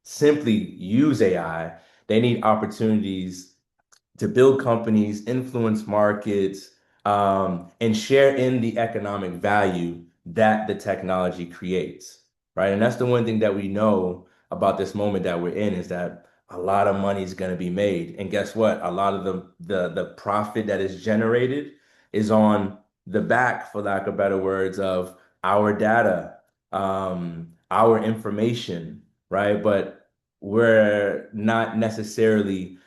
simply use AI. They need opportunities to build companies, influence markets, and share in the economic value that the technology creates, right? And that's the one thing that we know about this moment that we're in is that a lot of money is going to be made. And guess what? A lot of the profit that is generated is on the back, for lack of better words, of our data, our information, right? But we're not necessarily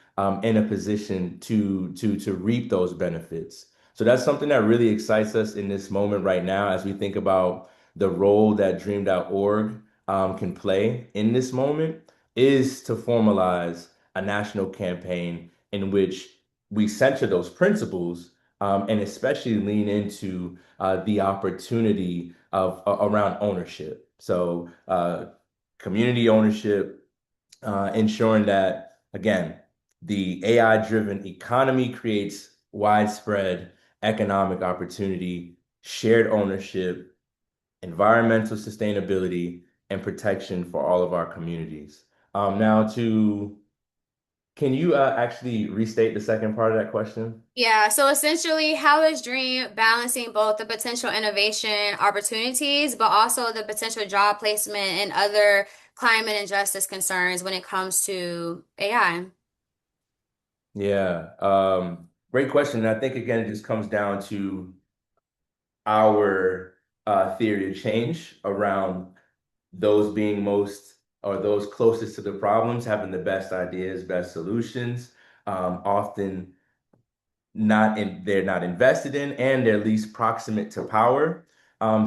in a position to reap those benefits. So that's something that really excites us in this moment right now as we think about the role that Dream.org can play in this moment is to formalize a national campaign in which we center those principles and especially lean into the opportunity of around ownership. So community ownership, ensuring that, again, the AI-driven economy creates widespread economic opportunity, shared ownership, environmental sustainability, and protection for all of our communities. Now, can you actually restate the second part of that question? Yeah, so essentially, how is Dream balancing both the potential innovation opportunities, but also the potential job placement and other climate and justice concerns when it comes to AI? Yeah, great question. And I think again, it just comes down to our theory of change around those being most or those closest to the problems having the best ideas, best solutions, often they're not invested in and they're least proximate to power.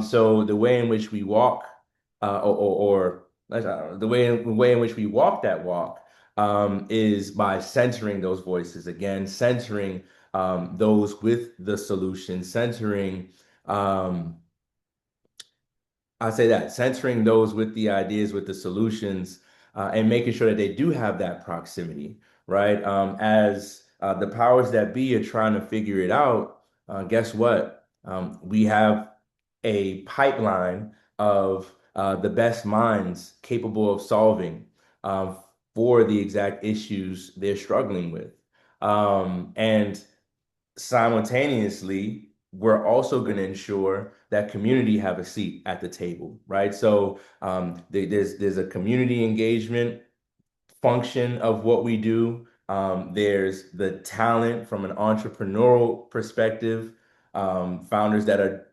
So the way in which we walk, the way in which we walk that walk, is by centering those voices again, centering those with the solution, centering um, I say that centering those with the ideas, with the solutions, and making sure that they do have that proximity, right? As the powers that be are trying to figure it out, guess what? We have a pipeline of the best minds capable of solving for the exact issues they're struggling with. And simultaneously, we're also going to ensure that community have a seat at the table, right? So there's a community engagement function of what we do. There's the talent from an entrepreneurial perspective, founders that are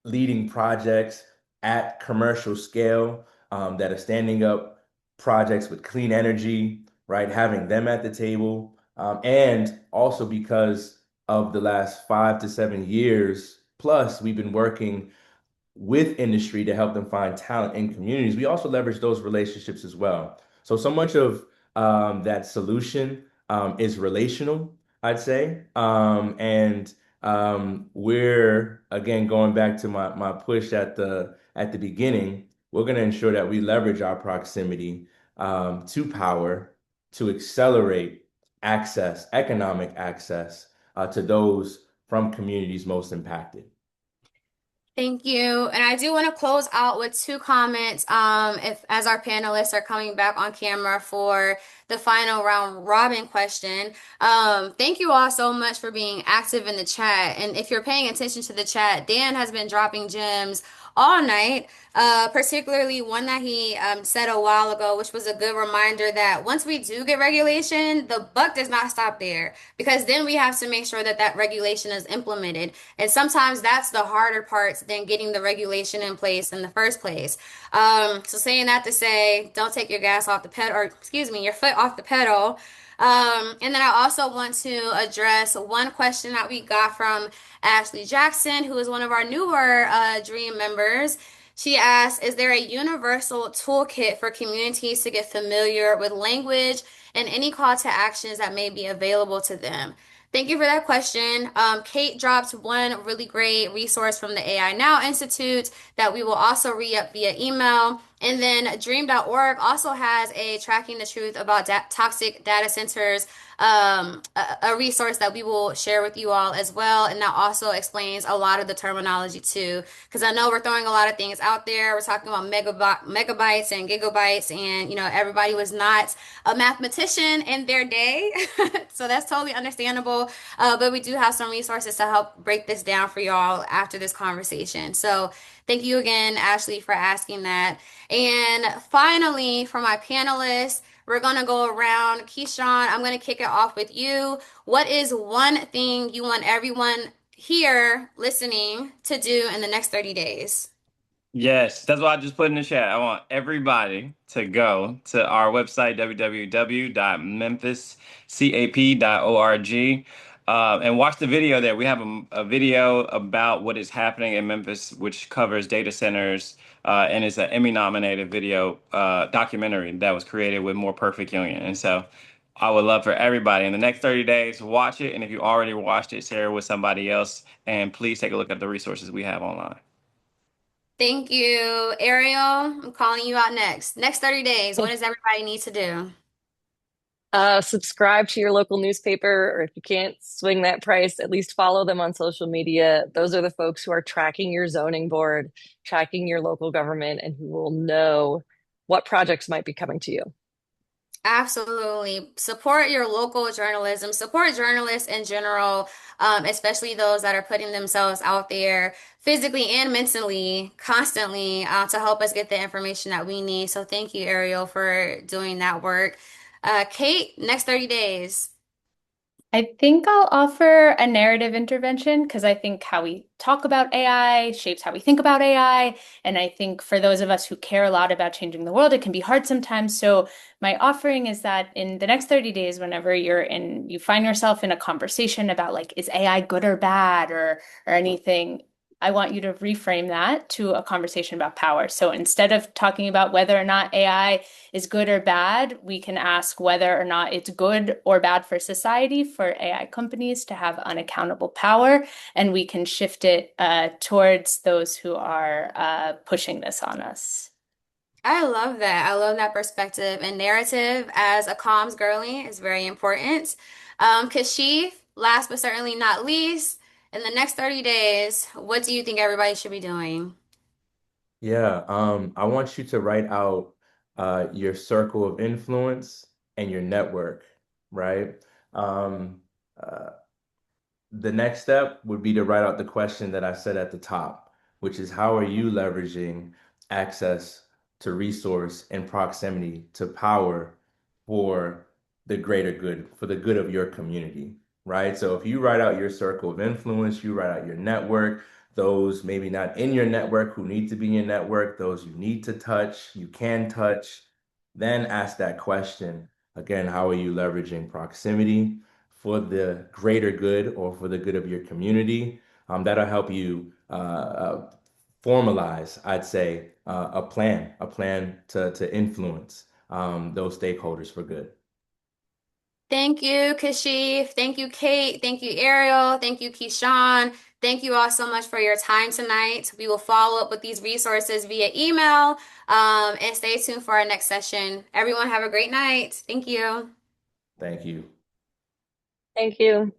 leading projects at commercial scale, that are standing up projects with clean energy, right? Having them at the table. And also because of the last 5 to 7 years plus, we've been working with industry to help them find talent in communities. We also leverage those relationships as well. So much of that solution is relational, I'd say. And we're again going back to my push at the beginning. We're going to ensure that we leverage our proximity to power to accelerate access, economic access to those from communities most impacted. Thank you. And I do want to close out with two comments. If as our panelists are coming back on camera for the final round robin question. Thank you all so much for being active in the chat. And if you're paying attention to the chat, Dan has been dropping gems all night, particularly one that he said a while ago, which was a good reminder that once we do get regulation, the buck does not stop there because then we have to make sure that that regulation is implemented. And sometimes that's the harder parts than getting the regulation in place in the first place. So saying that to say, don't take your gas off the pedal, or excuse me, your foot off the pedal. And then I also want to address one question that we got from Ashley Jackson, who is one of our newer Dream members. She asks, is there a universal toolkit for communities to get familiar with language and any call to actions that may be available to them? Thank you for that question. Kate dropped one really great resource from the AI Now Institute that we will also re-up via email. And then dream.org also has a tracking the truth about toxic data centers, a resource that we will share with you all as well. And that also explains a lot of the terminology too. Because I know we're throwing a lot of things out there. We're talking about megabytes and gigabytes, and everybody was not a mathematician in their day. So that's totally understandable. But we do have some resources to help break this down for y'all after this conversation. So thank you again, Ashley, for asking that. And finally, for my panelists, we're going to go around. KeShaun, I'm going to kick it off with you. What is one thing you want everyone here listening to do in the next 30 days? Yes, that's what I just put in the chat. I want everybody to go to our website, www.memphiscap.org, and watch the video there. We have a video about what is happening in Memphis, which covers data centers, and it's an Emmy-nominated video documentary that was created with More Perfect Union. And so I would love for everybody in the next 30 days to watch it. And if you already watched it, share it with somebody else. And please take a look at the resources we have online. Thank you. Ariel, I'm calling you out next. Next 30 days, what does everybody need to do? Subscribe to your local newspaper, or if you can't swing that price, at least follow them on social media. Those are the folks who are tracking your zoning board, tracking your local government, and who will know what projects might be coming to you. Absolutely. Support your local journalism, support journalists in general, especially those that are putting themselves out there physically and mentally, constantly, to help us get the information that we need. So thank you, Ariel, for doing that work. Kate, next 30 days. I think I'll offer a narrative intervention because I think how we talk about AI shapes how we think about AI. And I think for those of us who care a lot about changing the world, it can be hard sometimes. So my offering is that in the next 30 days, whenever you find yourself in a conversation about like, is AI good or bad or anything, I want you to reframe that to a conversation about power. So instead of talking about whether or not AI is good or bad, we can ask whether or not it's good or bad for society for AI companies to have unaccountable power, and we can shift it towards those who are pushing this on us. I love that. I love that perspective, and narrative as a comms girly is very important. Kasheef, last but certainly not least, in the next 30 days, what do you think everybody should be doing? Yeah, I want you to write out your circle of influence and your network, right? Um, uh, the next step would be to write out the question that I said at the top, which is how are you leveraging access to resource and proximity to power for the greater good, for the good of your community, right? So if you write out your circle of influence, you write out your network, those maybe not in your network who need to be in your network, those you need to touch, you can touch, then ask that question. Again, how are you leveraging proximity for the greater good or for the good of your community? That'll help you formalize, I'd say, a plan to influence those stakeholders for good. Thank you, Kasheef. Thank you, Kate. Thank you, Ariel. Thank you, KeShaun. Thank you all so much for your time tonight. We will follow up with these resources via email, and stay tuned for our next session. Everyone have a great night. Thank you. Thank you. Thank you.